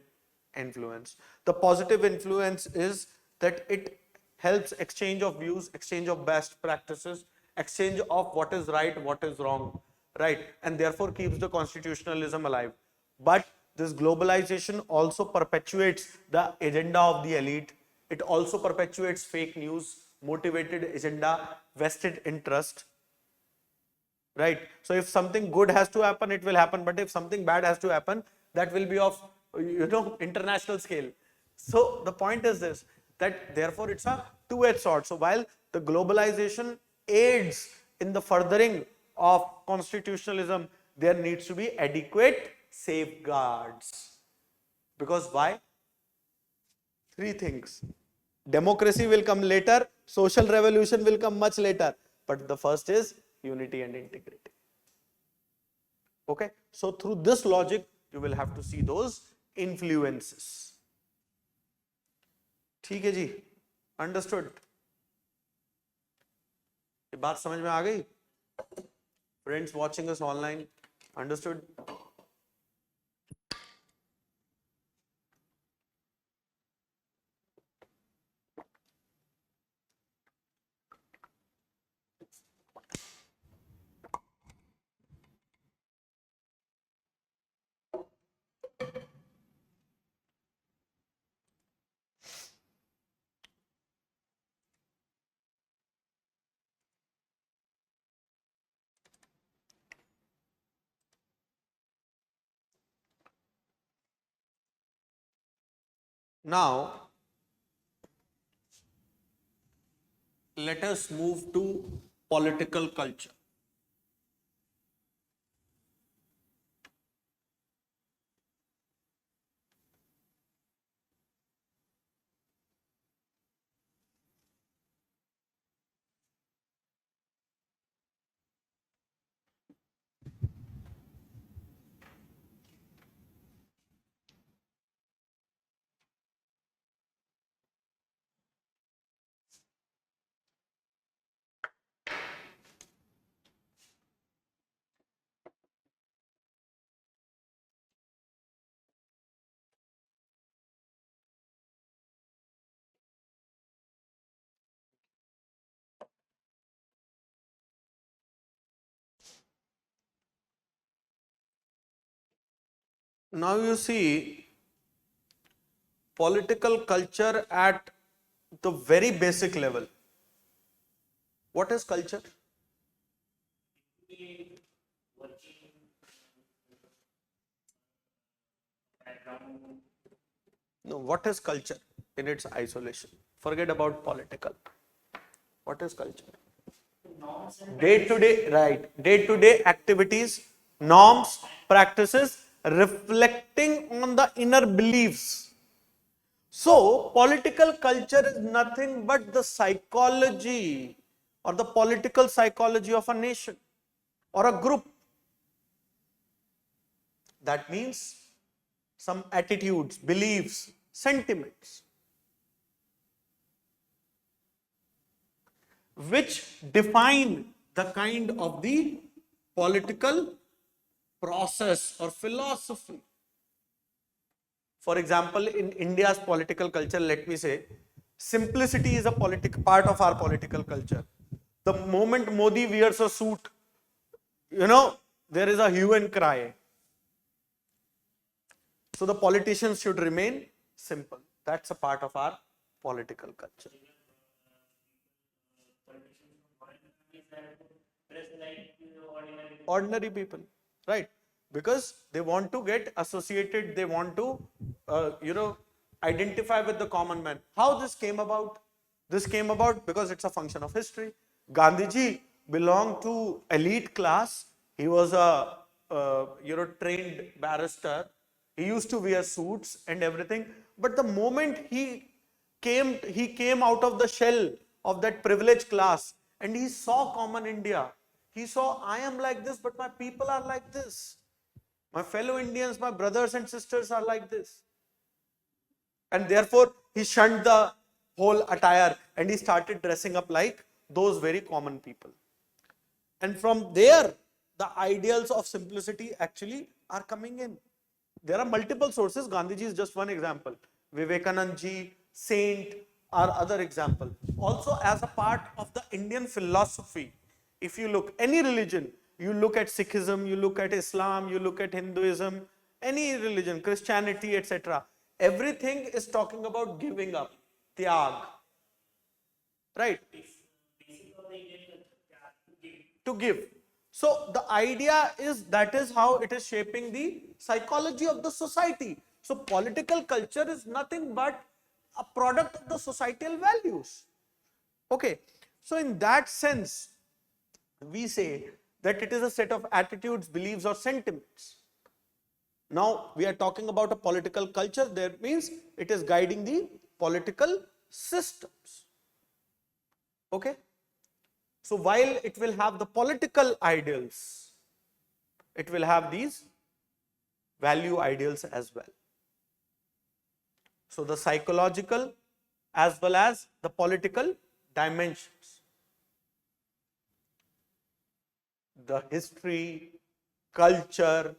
influence. The positive influence is that it helps exchange of views, exchange of best practices, exchange of what is right, what is wrong, right? And therefore keeps the constitutionalism alive. But this globalization also perpetuates the agenda of the elite. It also perpetuates fake news, motivated agenda, vested interest, right? So if something good has to happen, it will happen. But if something bad has to happen, that will be of, international scale. So the point is this, that therefore it's a two-edged sword. So while the globalization aids in the furthering of constitutionalism, there needs to be adequate safeguards. Because why? Three things. Democracy will come later, social revolution will come much later. But the first is unity and integrity. Okay? So through this logic, you will have to see those influences. ठीक है जी, understood? ये बात समझ में आ गई? Friends watching us online, understood? Now, let us move to political culture. Now you see political culture at the very basic level. What is culture? No, what is culture in its isolation? Forget about political. What is culture? Day to day, right? Day to day activities, norms, practices reflecting on the inner beliefs. So, political culture is nothing but the psychology or the political psychology of a nation or a group. That means some attitudes, beliefs, sentiments, which define the kind of the political process or philosophy. For example, in India's political culture, let me say, simplicity is a part of our political culture. The moment Modi wears a suit, there is a hue and cry. So the politicians should remain simple. That's a part of our political culture. Ordinary people, right? Because they want to get associated, they want to, identify with the common man. How this came about? This came about because it's a function of history. Gandhiji belonged to elite class. He was a, trained barrister. He used to wear suits and everything. But the moment he came out of the shell of that privileged class and he saw common India. He saw, I am like this, but my people are like this. My fellow Indians, my brothers and sisters are like this. And therefore, he shunned the whole attire and he started dressing up like those very common people. And from there, the ideals of simplicity actually are coming in. There are multiple sources. Gandhiji is just one example. Vivekanand ji, Saint are other example. Also, as a part of the Indian philosophy, if you look any religion, you look at Sikhism, you look at Islam, you look at Hinduism, any religion, Christianity, etc. Everything is talking about giving up, tyag, right? To give. So the idea is that is how it is shaping the psychology of the society. So political culture is nothing but a product of the societal values. Okay, so in that sense, we say that it is a set of attitudes, beliefs, or sentiments. Now we are talking about a political culture, that means it is guiding the political systems. Okay, so while it will have the political ideals, it will have these value ideals as well. So the psychological as well as the political dimensions. The history, culture,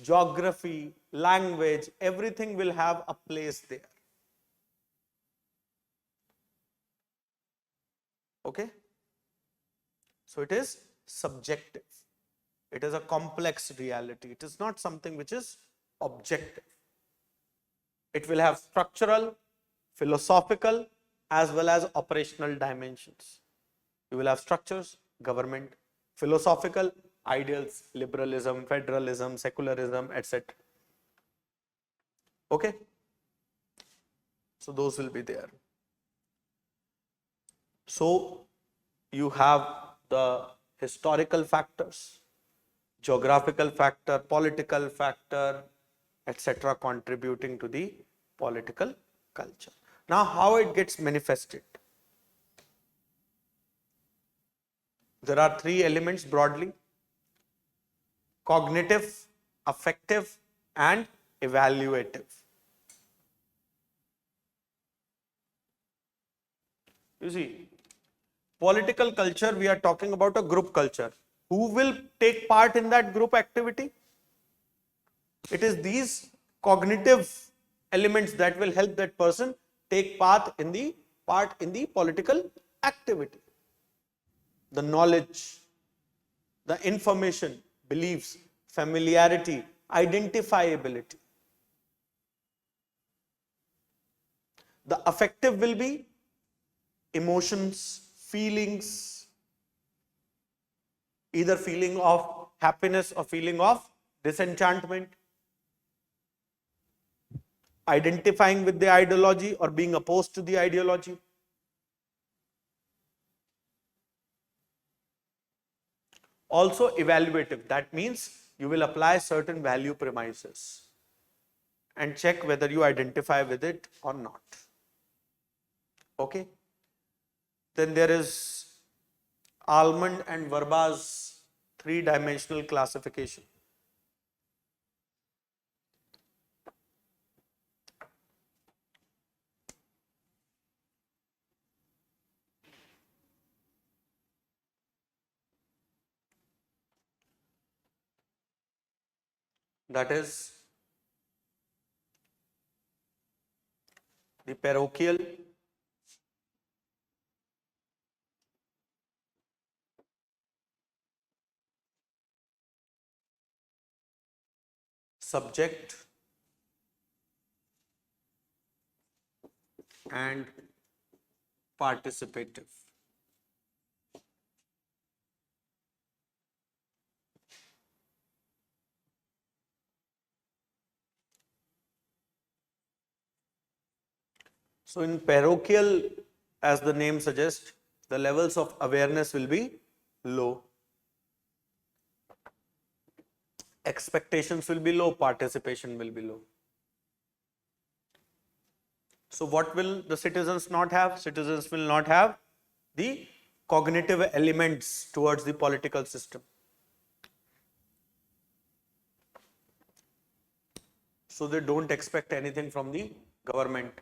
geography, language, everything will have a place there. Okay? So it is subjective. It is a complex reality. It is not something which is objective. It will have structural, philosophical, as well as operational dimensions. You will have structures, government, philosophical, ideals, liberalism, federalism, secularism, etc. Okay? So those will be there. So you have the historical factors, geographical factor, political factor, etc. contributing to the political culture. Now, how it gets manifested? There are three elements broadly: cognitive, affective, and evaluative. You see, political culture, we are talking about a group culture. Who will take part in that group activity? It is these cognitive elements that will help that person take part in the political activity. The knowledge, the information, beliefs, familiarity, identifiability. The affective will be emotions, feelings, either feeling of happiness or feeling of disenchantment, identifying with the ideology or being opposed to the ideology. Also evaluative, that means you will apply certain value premises and check whether you identify with it or not. Okay. Then there is Almond and Verba's three-dimensional classification. That is the parochial, subject, and participative. So in parochial, as the name suggests, the levels of awareness will be low. Expectations will be low, participation will be low. So what will the citizens not have? Citizens will not have the cognitive elements towards the political system. So they don't expect anything from the government,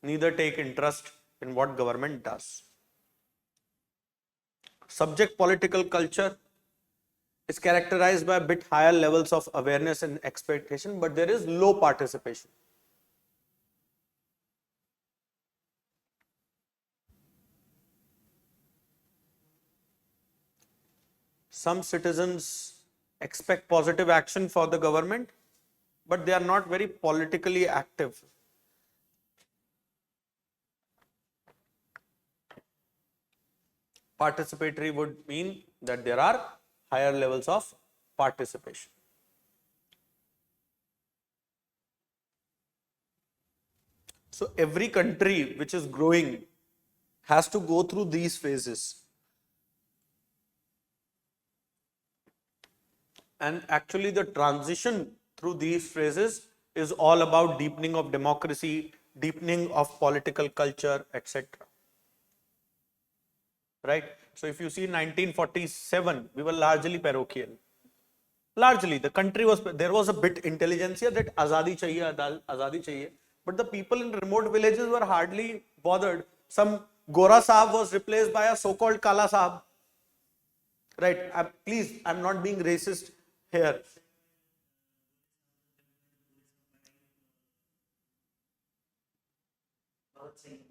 neither take interest in what government does. Subject political culture is characterized by a bit higher levels of awareness and expectation, but there is low participation. Some citizens expect positive action for the government, but they are not very politically active. Participatory would mean that there are higher levels of participation. So every country which is growing has to go through these phases. And actually the transition through these phases is all about deepening of democracy, deepening of political culture, etc. Right? So if you see 1947, we were largely parochial. Largely, the country was, there was a bit intelligentsia that azadi chahiye, azadi chahiye, but the people in remote villages were hardly bothered. Some Gora Sahab was replaced by a so-called Kala Sahab. Right? Please, I'm not being racist here.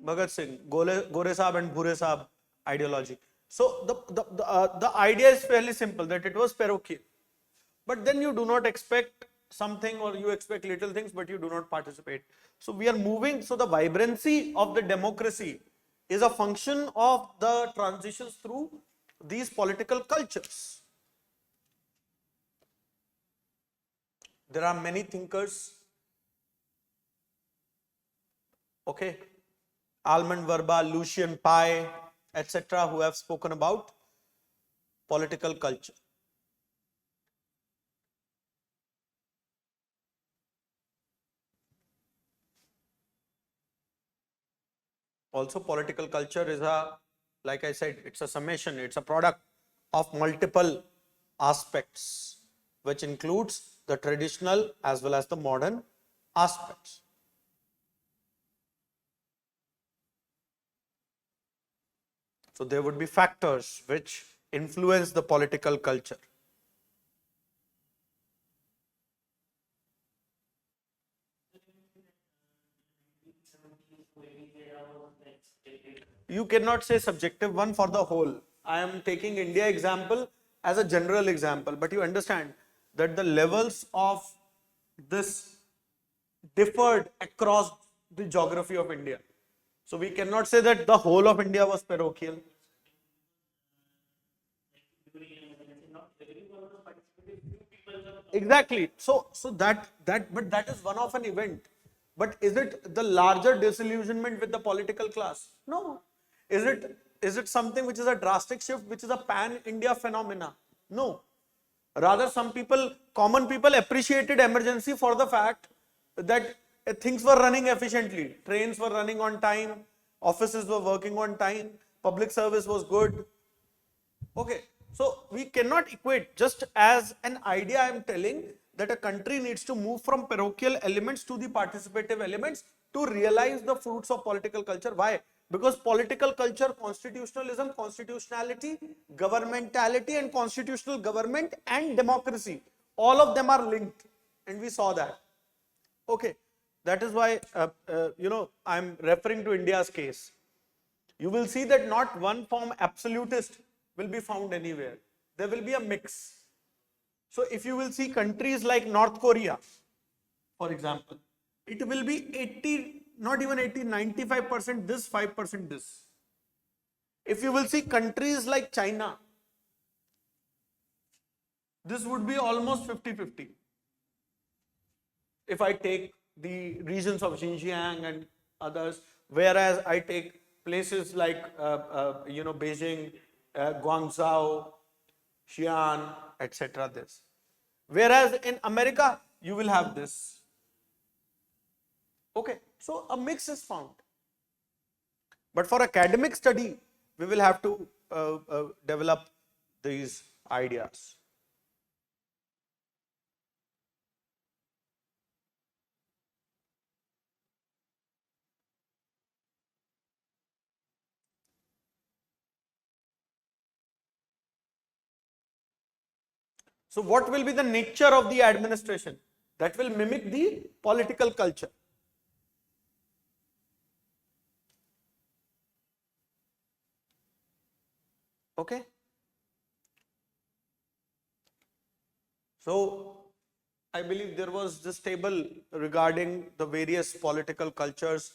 Bhagat Singh, Gore Sahab and Bhure Sahab ideology. So the idea is fairly simple, that it was parochial. But then you do not expect something, or you expect little things, but you do not participate. So we are moving, so the vibrancy of the democracy is a function of the transitions through these political cultures. There are many thinkers, okay, Almond Verba, Lucian Pye, etc., who have spoken about political culture. Also, political culture is a, like I said, it's a summation, it's a product of multiple aspects, which includes the traditional as well as the modern aspects. So there would be factors which influence the political culture. You cannot say subjective one for the whole. I am taking India example as a general example, but you understand that the levels of this differed across the geography of India. So we cannot say that the whole of India was parochial. Exactly. So but that is one of an event. But is it the larger disillusionment with the political class? No. Is it something which is a drastic shift, which is a pan-India phenomena? No. Rather, some people, common people, appreciated emergency for the fact that things were running efficiently. Trains were running on time, offices were working on time, public service was good. Okay, so we cannot equate, just as an idea I am telling, that a country needs to move from parochial elements to the participative elements to realize the fruits of political culture. Why? Because political culture, constitutionalism, constitutionality, governmentality and constitutional government and democracy, all of them are linked, and we saw that. Okay, that is why, I'm referring to India's case. You will see that not one form absolutist will be found anywhere. There will be a mix. So if you will see countries like North Korea, for example, it will be 80, not even 80, 95% this, 5% this. If you will see countries like China, this would be almost 50-50. If I take the regions of Xinjiang and others, whereas I take places like Beijing, Guangzhou, Xi'an, etc. This. Whereas in America, you will have this. Okay, so a mix is found. But for academic study, we will have to develop these ideas. So what will be the nature of the administration? That will mimic the political culture. Okay. So I believe there was this table regarding the various political cultures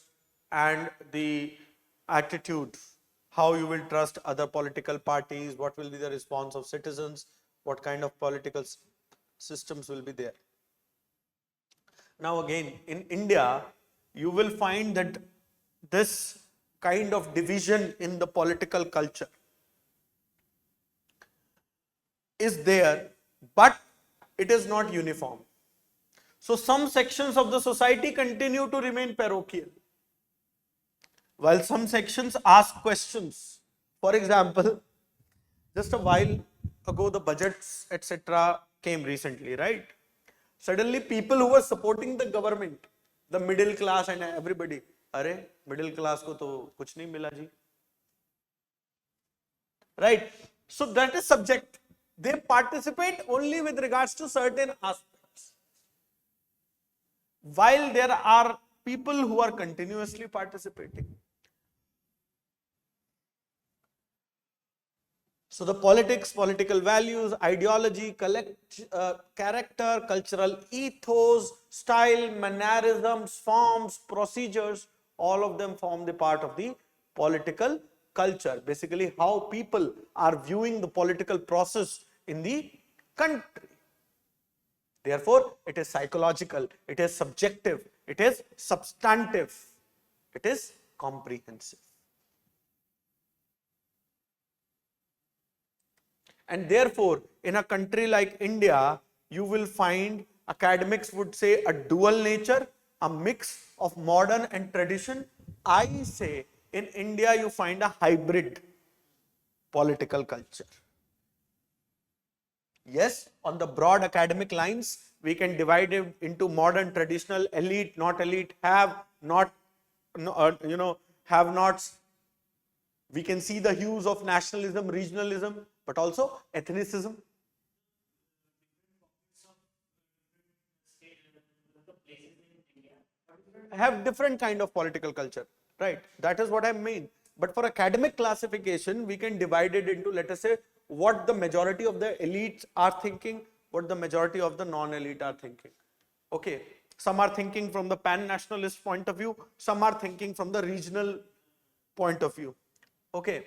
and the attitude, how you will trust other political parties, what will be the response of citizens, what kind of political systems will be there. Now again, in India, you will find that this kind of division in the political culture is there, but it is not uniform. So some sections of the society continue to remain parochial, while some sections ask questions. For example, just a while ago, the budgets, etc., came recently, right? Suddenly, people who were supporting the government, the middle class and everybody, अरे middle class को तो कुछ नहीं मिला जी, right? So that is subject. They participate only with regards to certain aspects, while there are people who are continuously participating. So the politics, political values, ideology, character, cultural ethos, style, mannerisms, forms, procedures, all of them form the part of the political culture. Basically, how people are viewing the political process in the country. Therefore, it is psychological, it is subjective, it is substantive, it is comprehensive. And therefore, in a country like India, you will find academics would say a dual nature, a mix of modern and tradition. I say in India, you find a hybrid political culture. Yes, on the broad academic lines, we can divide it into modern, traditional, elite, not elite, have, not, have nots. We can see the hues of nationalism, regionalism, but also ethnicism. Have different kind of political culture, right? That is what I mean. But for academic classification, we can divide it into, let us say, what the majority of the elites are thinking, what the majority of the non-elite are thinking. Okay, some are thinking from the pan-nationalist point of view, some are thinking from the regional point of view. Okay,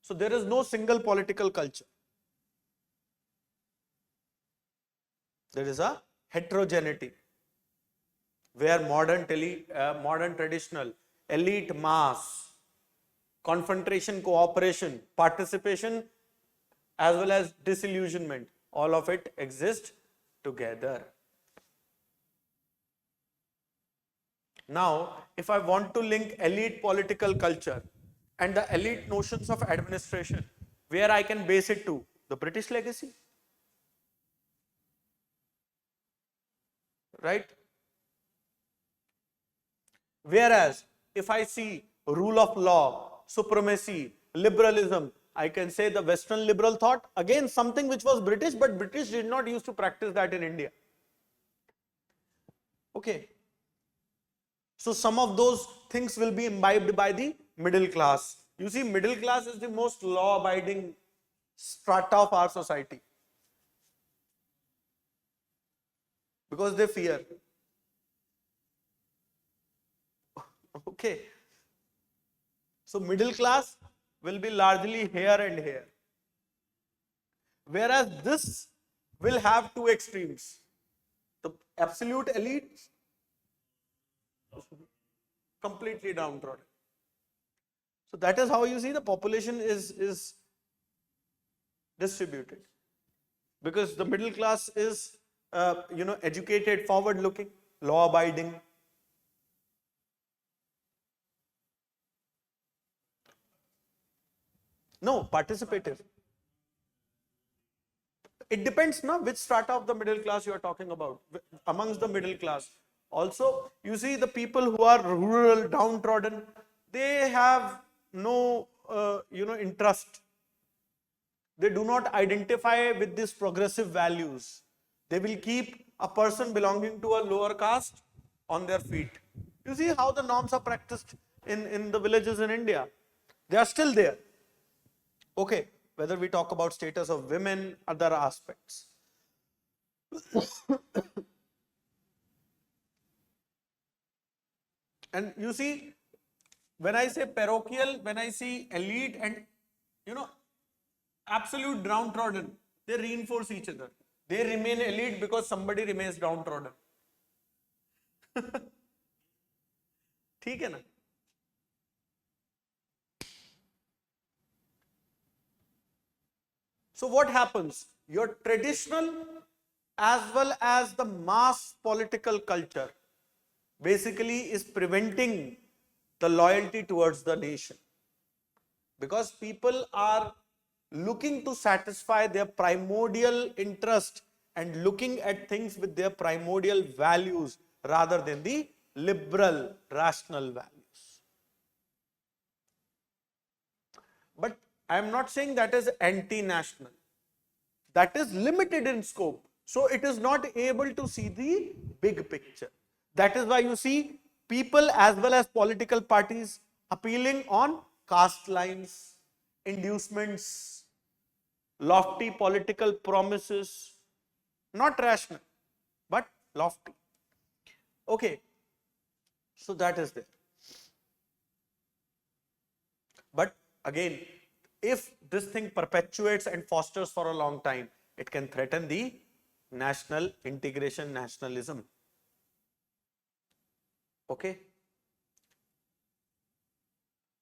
so there is no single political culture. There is a heterogeneity where modern traditional, elite, mass, confrontation, cooperation, participation, as well as disillusionment, all of it exists together. Now, if I want to link elite political culture and the elite notions of administration, where I can base it to? The British legacy, right? Whereas, if I see rule of law, supremacy, liberalism, I can say the Western liberal thought, again something which was British, but British did not used to practice that in India. Okay. So some of those things will be imbibed by the middle class. You see, middle class is the most law-abiding strata of our society, because they fear. Okay. So middle class will be largely here and here. Whereas this will have two extremes. The absolute elite, completely downtrodden. So that is how you see the population is distributed. Because the middle class is, educated, forward-looking, law-abiding. No, participative. It depends now which strata of the middle class you are talking about. Amongst the middle class, also you see the people who are rural, downtrodden, they have no interest. They do not identify with these progressive values. They will keep a person belonging to a lower caste on their feet. You see how the norms are practiced in the villages in India. They are still there. Okay, whether we talk about status of women, other aspects. And you see, when I say parochial, when I see elite and, absolute downtrodden, They reinforce each other. They remain elite because somebody remains downtrodden. ठीक है ना? So what happens? Your traditional as well as the mass political culture basically is preventing the loyalty towards the nation, because people are looking to satisfy their primordial interest and looking at things with their primordial values rather than the liberal rational values. But I am not saying that is anti-national. That is limited in scope. So it is not able to see the big picture. That is why you see people as well as political parties appealing on caste lines, inducements, lofty political promises, not rational, but lofty. Okay, so that is there. But again, if this thing perpetuates and fosters for a long time, it can threaten the national integration, nationalism. Okay?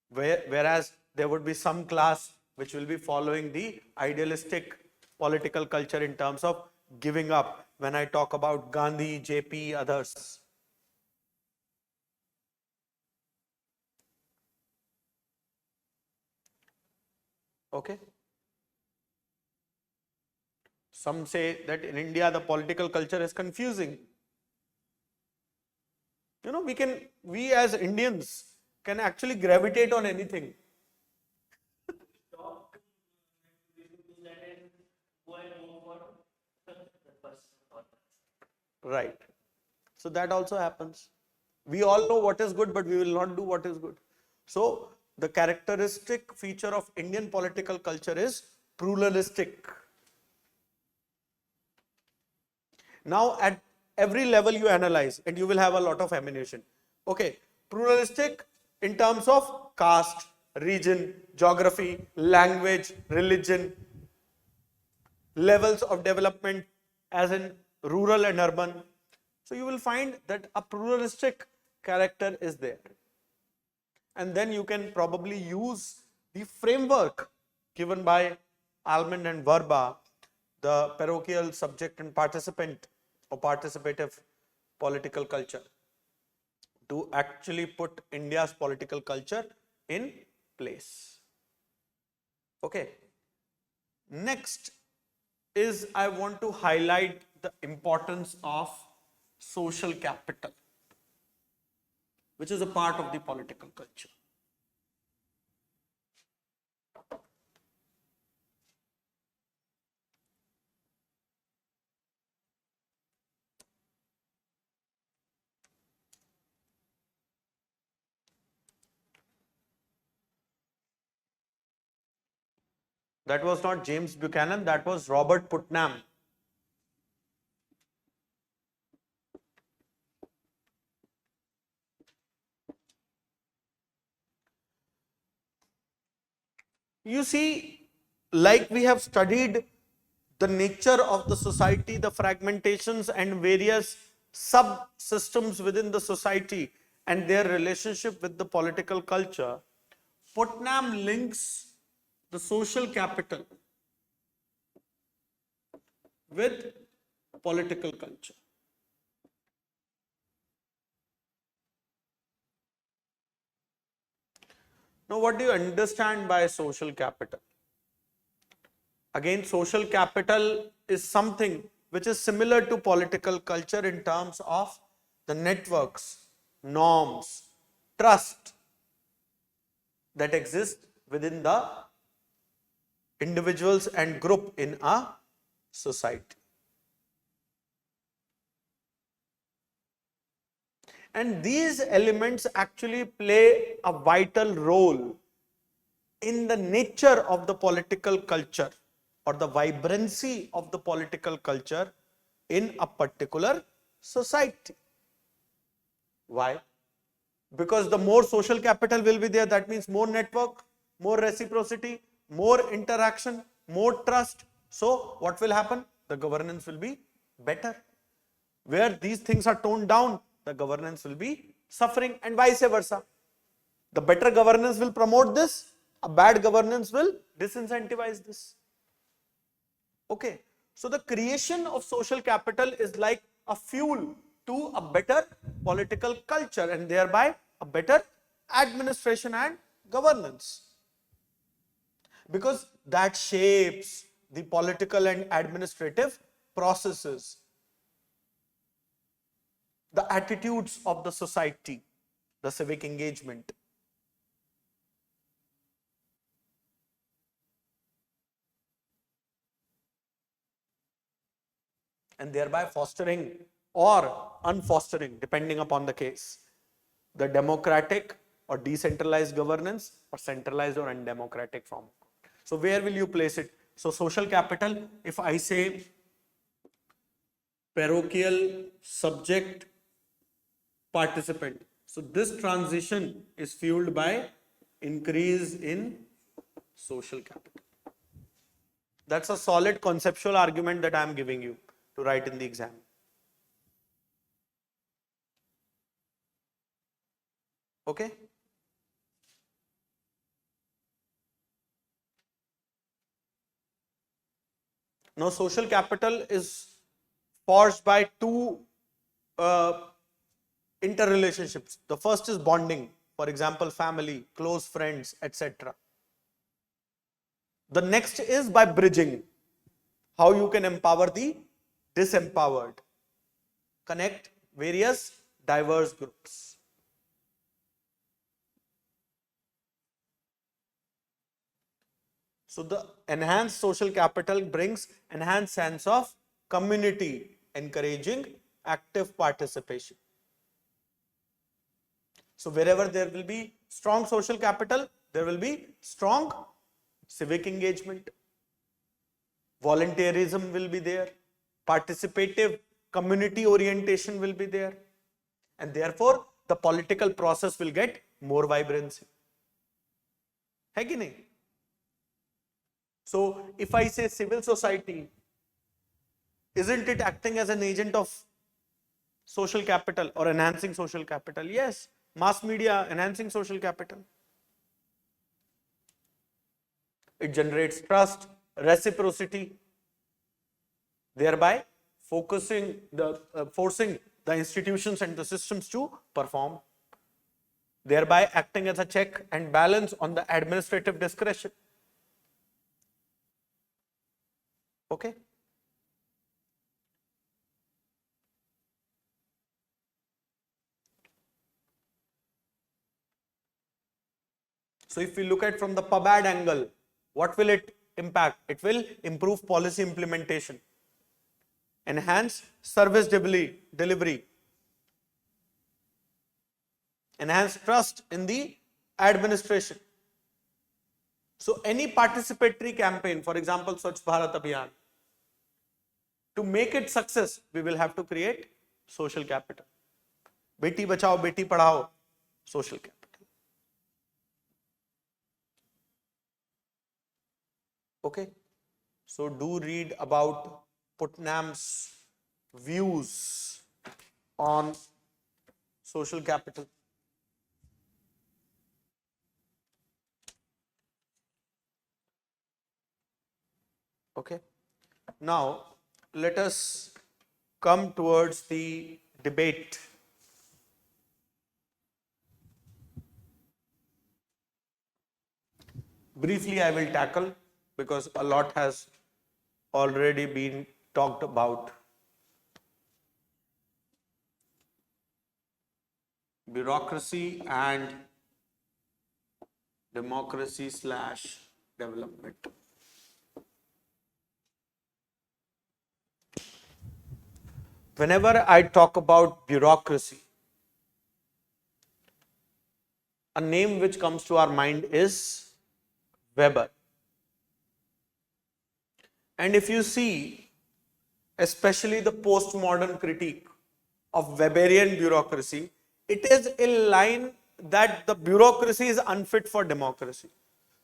Whereas there would be some class which will be following the idealistic political culture in terms of giving up. When I talk about Gandhi, JP, others. Okay? Some say that in India the political culture is confusing. You know, we as Indians can actually gravitate on anything. Right. So that also happens. We all know what is good, but we will not do what is good. So the characteristic feature of Indian political culture is pluralistic. Now at every level you analyze and you will have a lot of ammunition. Okay, pluralistic in terms of caste, region, geography, language, religion, levels of development as in rural and urban. So you will find that a pluralistic character is there. And then you can probably use the framework given by Almond and Verba, the parochial, subject and participant or participative political culture, to actually put India's political culture in place. Okay. Next is I want to highlight the importance of social capital, which is a part of the political culture. That was not James Buchanan, that was Robert Putnam. You see, like we have studied the nature of the society, the fragmentations and various subsystems within the society and their relationship with the political culture, Putnam links the social capital with political culture. Now, what do you understand by social capital? Again, social capital is something which is similar to political culture in terms of the networks, norms, trust that exist within the individuals and group in a society. And these elements actually play a vital role in the nature of the political culture or the vibrancy of the political culture in a particular society. Why? Because the more social capital will be there, that means more network, more reciprocity, more interaction, more trust. So what will happen? The governance will be better. Where these things are toned down, the governance will be suffering, and vice versa. The better governance will promote this, a bad governance will disincentivize this. Okay, so the creation of social capital is like a fuel to a better political culture and thereby a better administration and governance, because that shapes the political and administrative processes, the attitudes of the society, the civic engagement. And thereby fostering or unfostering, depending upon the case, the democratic or decentralized governance or centralized or undemocratic form. So where will you place it? So social capital, if I say parochial subject participant, so this transition is fueled by increase in social capital. That's a solid conceptual argument that I am giving you to write in the exam. Okay? Now, social capital is forged by two interrelationships. The first is bonding, for example, family, close friends, etc. The next is by bridging, how you can empower the disempowered, connect various diverse groups. So the enhanced social capital brings enhanced sense of community, encouraging active participation. So wherever there will be strong social capital, there will be strong civic engagement. Volunteerism will be there. Participative community orientation will be there. And therefore, the political process will get more vibrancy. है कि नहीं? So, if I say civil society, isn't it acting as an agent of social capital or enhancing social capital? Yes. Mass media enhancing social capital. It generates trust, reciprocity, thereby forcing the institutions and the systems to perform, thereby acting as a check and balance on the administrative discretion. Okay? So if we look at from the PubAd angle, what will it impact? It will improve policy implementation, enhance service delivery, enhance trust in the administration. So any participatory campaign, for example, Swachh Bharat Abhiyan, to make it success, we will have to create social capital. Beti Bachao, Beti Padhao, social capital. Okay, so do read about Putnam's views on social capital. Okay, now let us come towards the debate. Briefly, I will tackle because a lot has already been talked about. Bureaucracy and democracy / development. Whenever I talk about bureaucracy, a name which comes to our mind is Weber. And if you see, especially the postmodern critique of Weberian bureaucracy, it is in line that the bureaucracy is unfit for democracy.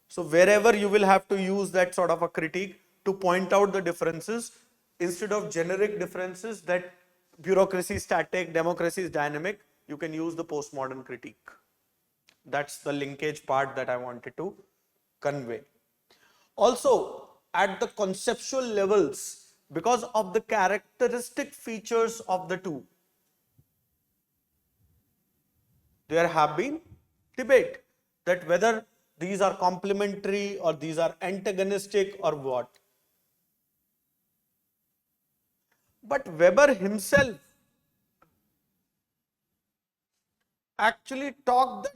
So wherever you will have to use that sort of a critique, to point out the differences instead of generic differences that bureaucracy is static, democracy is dynamic. You can use the postmodern critique. That's the linkage part that I wanted to convey. Also, at the conceptual levels, because of the characteristic features of the two, there have been debate that whether these are complementary or these are antagonistic or what. But Weber himself actually talked that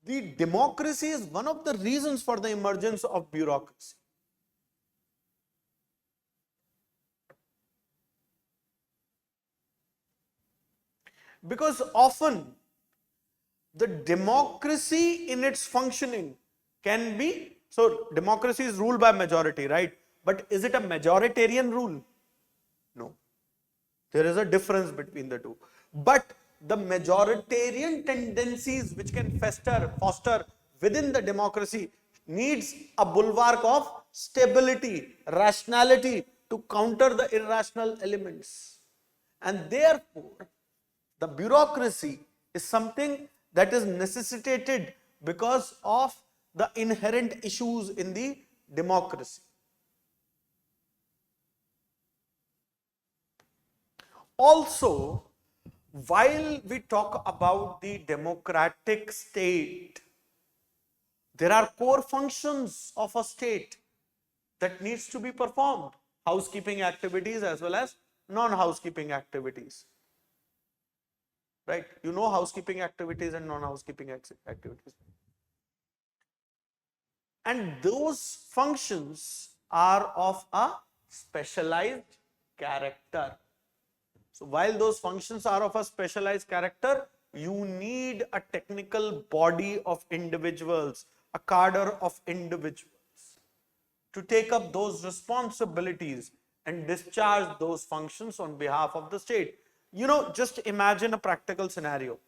the democracy is one of the reasons for the emergence of bureaucracy. Because often the democracy in its functioning can be, so democracy is ruled by majority, right? But is it a majoritarian rule? No. There is a difference between the two. But the majoritarian tendencies which can foster within the democracy needs a bulwark of stability, rationality to counter the irrational elements. And therefore, the bureaucracy is something that is necessitated because of the inherent issues in the democracy. Also, while we talk about the democratic state, there are core functions of a state that needs to be performed, housekeeping activities as well as non-housekeeping activities. Right? You know housekeeping activities and non-housekeeping activities. And those functions are of a specialized character. So while those functions are of a specialized character, you need a technical body of individuals, a cadre of individuals to take up those responsibilities and discharge those functions on behalf of the state. You know, just imagine a practical scenario.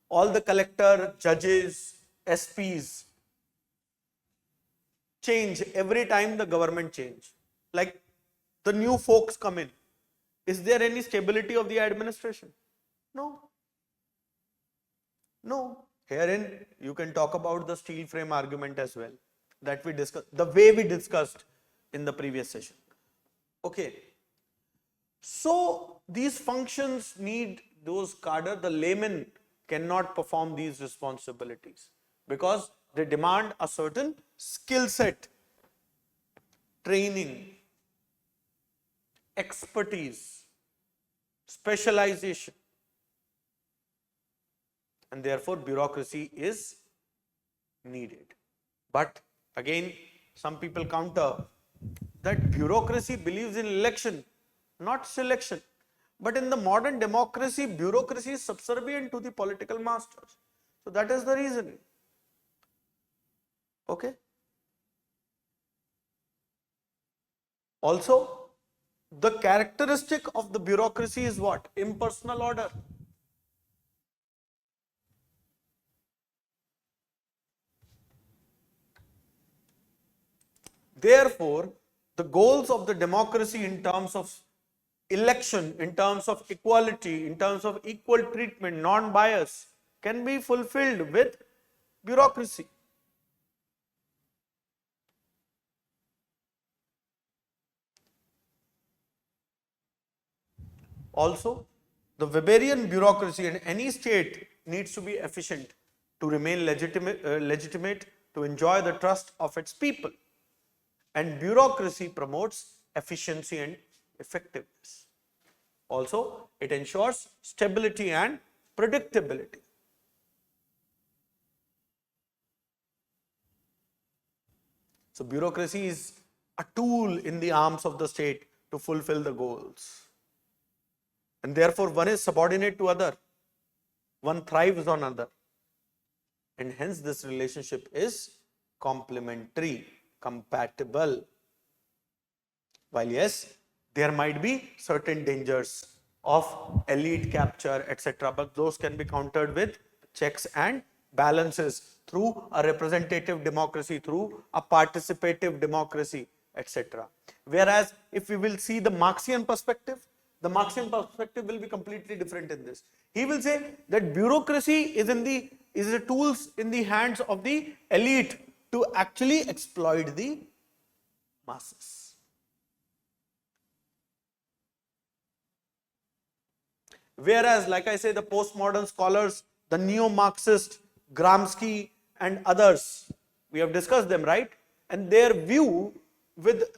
All the collector, judges, SPs change every time the government change. Like the new folks come in. Is there any stability of the administration? No. No. Herein you can talk about the steel frame argument as well that we discussed, the way we discussed in the previous session. Okay. So these functions need those cadre. The layman cannot perform these responsibilities because they demand a certain skill set, training, expertise, specialization, and therefore bureaucracy is needed. But again, some people counter that bureaucracy believes in election, not selection. But in the modern democracy, bureaucracy is subservient to the political masters. So that is the reasoning. Okay. Also, the characteristic of the bureaucracy is what? Impersonal order. Therefore, the goals of the democracy in terms of election, in terms of equality, in terms of equal treatment, non-bias, can be fulfilled with bureaucracy. Also, the Weberian bureaucracy in any state needs to be efficient to remain legitimate, to enjoy the trust of its people. And bureaucracy promotes efficiency and effectiveness. Also, it ensures stability and predictability. So, bureaucracy is a tool in the arms of the state to fulfill the goals. And therefore, one is subordinate to other, one thrives on other. And hence, this relationship is complementary, compatible. While yes, there might be certain dangers of elite capture, etc., but those can be countered with checks and balances through a representative democracy, through a participative democracy, etc. Whereas if we will see the Marxian perspective will be completely different in this. He will say that bureaucracy is the tools in the hands of the elite to actually exploit the masses. Whereas, like I say, the postmodern scholars, the neo-Marxist, Gramsci and others, we have discussed them, right? And their view with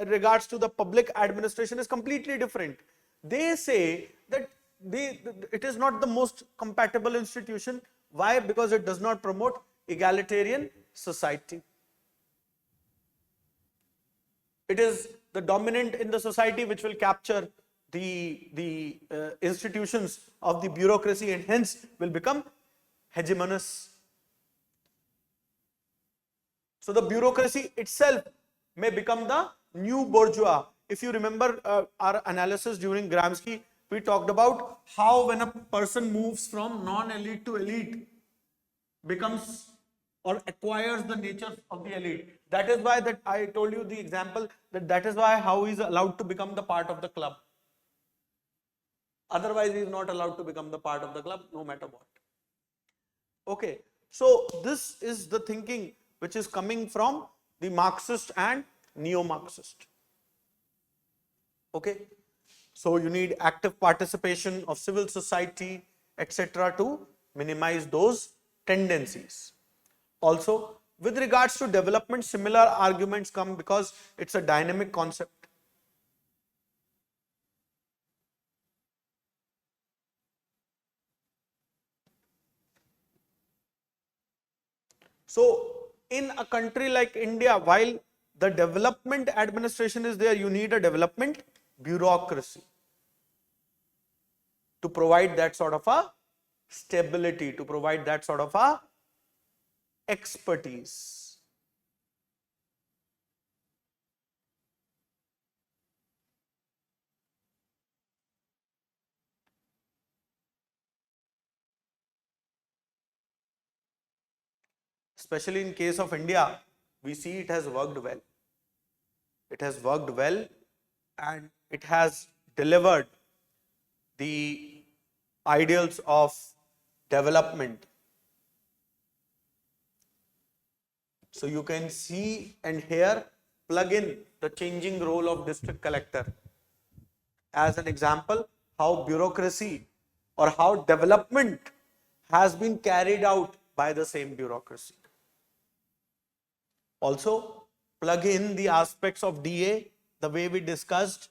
regards to the public administration is completely different. They say that it is not the most compatible institution. Why? Because it does not promote egalitarian society. It is the dominant in the society which will capture the institutions of the bureaucracy and hence will become hegemonous. So the bureaucracy itself may become the new bourgeois. If you remember our analysis during Gramsci, we talked about how when a person moves from non-elite to elite, becomes or acquires the nature of the elite. That is why that I told you the example that is why how he is allowed to become the part of the club. Otherwise, he is not allowed to become the part of the club, no matter what. Okay, so this is the thinking which is coming from the Marxist and neo-Marxist. Okay, so you need active participation of civil society, etc., to minimize those tendencies. Also, with regards to development, similar arguments come because it's a dynamic concept. So, in a country like India, while the development administration is there, you need a development bureaucracy to provide that sort of a stability, to provide that sort of a expertise. Especially in case of India, we see it has worked well. It has worked well and it has delivered the ideals of development. So you can see and here plug in the changing role of district collector as an example how bureaucracy or how development has been carried out by the same bureaucracy. Also, plug in the aspects of DA, the way we discussed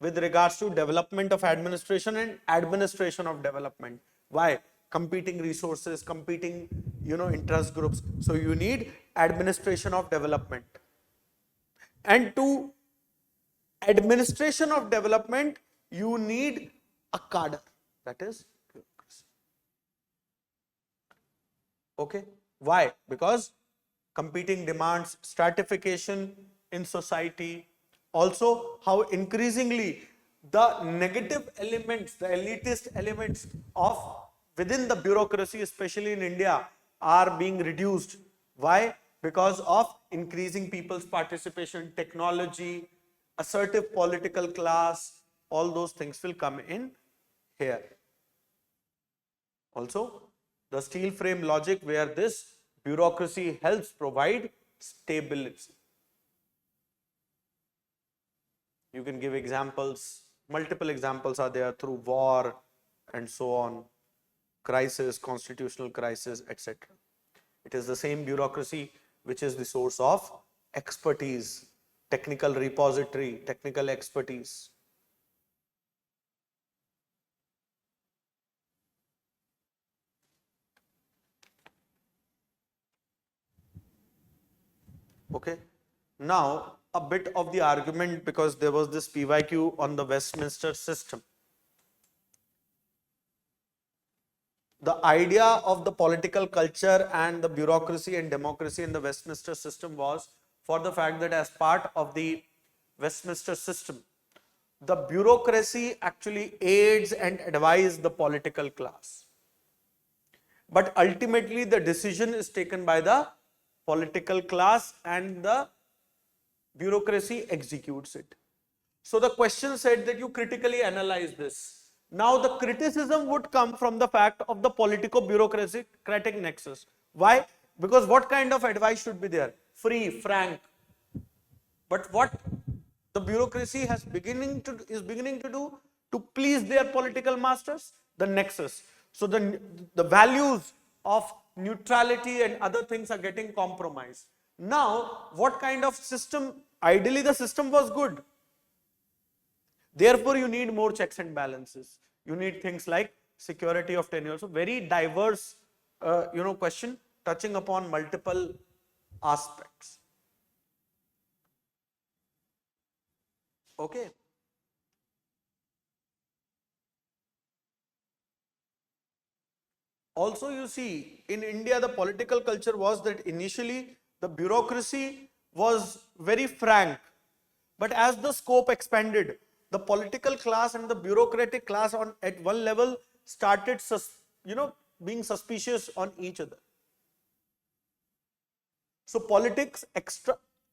with regards to development of administration and administration of development. Why? Competing resources, competing, interest groups. So you need administration of development. And to administration of development, you need a cadre, that is bureaucracy. Okay? Why? Because competing demands, stratification in society, also how increasingly the negative elements, the elitist elements of within the bureaucracy, especially in India, are being reduced. Why? Because of increasing people's participation, technology, assertive political class, all those things will come in here. Also, the steel frame logic where this bureaucracy helps provide stability. You can give examples, multiple examples are there through war and so on, crisis, constitutional crisis, etc. It is the same bureaucracy which is the source of expertise, technical repository, technical expertise. Okay. Now, a bit of the argument because there was this PYQ on the Westminster system. The idea of the political culture and the bureaucracy and democracy in the Westminster system was for the fact that as part of the Westminster system, the bureaucracy actually aids and advises the political class. but ultimately the decision is taken by the political class and the bureaucracy executes it. So the question said that you critically analyze this. Now the criticism would come from the fact of the politico-bureaucratic nexus. Why? Because what kind of advice should be there? Free, frank. But what the bureaucracy is beginning to do to please their political masters? The nexus. So the values of neutrality and other things are getting compromised. Now, what kind of system? Ideally, the system was good. Therefore, you need more checks and balances. You need things like security of tenure. So, very diverse, question touching upon multiple aspects. Okay. Also, you see, in India, the political culture was that initially the bureaucracy was very frank, but as the scope expanded, the political class and the bureaucratic class at one level started, being suspicious on each other. So politics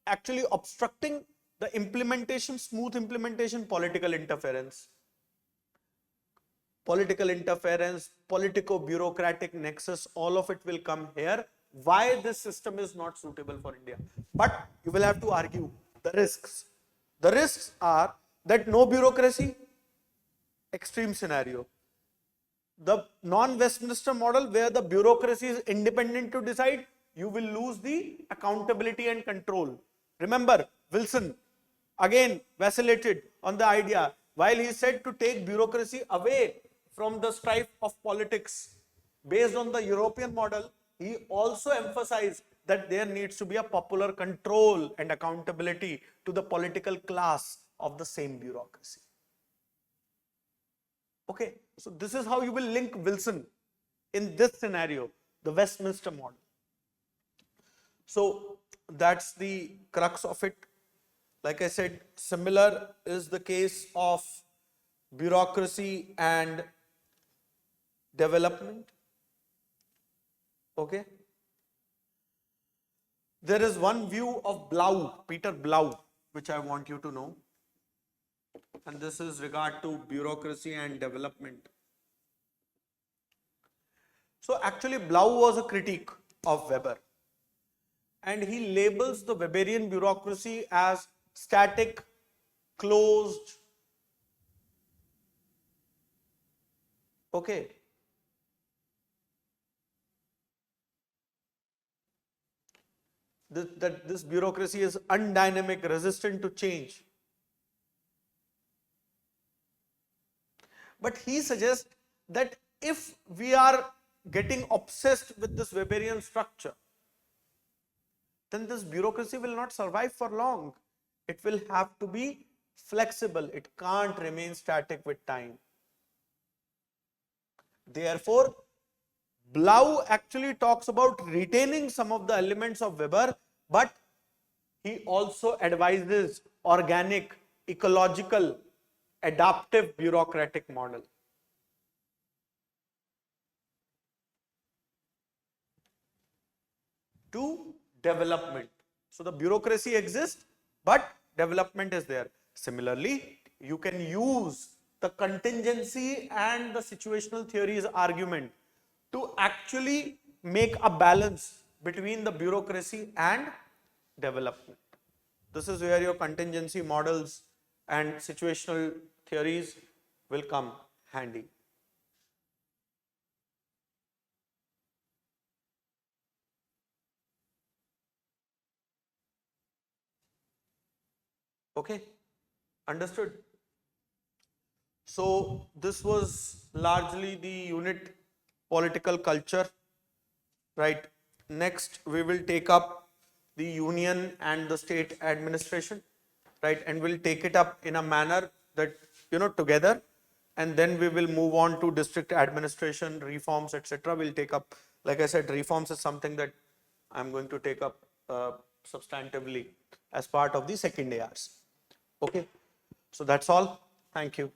actually obstructing the implementation, smooth implementation, political interference, politico-bureaucratic nexus, all of it will come here. Why this system is not suitable for India? But you will have to argue the risks. The risks are that no bureaucracy, extreme scenario. The non-Westminster model where the bureaucracy is independent to decide, you will lose the accountability and control. Remember, Wilson again vacillated on the idea while he said to take bureaucracy away from the strife of politics. Based on the European model, he also emphasized that there needs to be a popular control and accountability to the political class of the same bureaucracy. Okay, so this is how you will link Wilson in this scenario, the Westminster model. So that's the crux of it. Like I said, similar is the case of bureaucracy and development. Okay. There is one view of Blau, Peter Blau, which I want you to know. And this is regard to bureaucracy and development. So actually Blau was a critique of Weber. And he labels the Weberian bureaucracy as static, closed. Okay. That this bureaucracy is undynamic, resistant to change. But he suggests that if we are getting obsessed with this Weberian structure, then this bureaucracy will not survive for long. It will have to be flexible. It can't remain static with time. Therefore, Blau actually talks about retaining some of the elements of Weber, but he also advises organic, ecological, adaptive bureaucratic model. To development. So the bureaucracy exists, but development is there. Similarly, you can use the contingency and the situational theories argument to actually make a balance between the bureaucracy and development. This is where your contingency models and situational theories will come handy. Okay, understood? So this was largely the unit political culture, right? Next, we will take up the union and the state administration, right? And we'll take it up in a manner that, together. And then we will move on to district administration, reforms, etc. We'll take up, like I said, reforms is something that I'm going to take up substantively as part of the second ARs. Okay, so that's all. Thank you.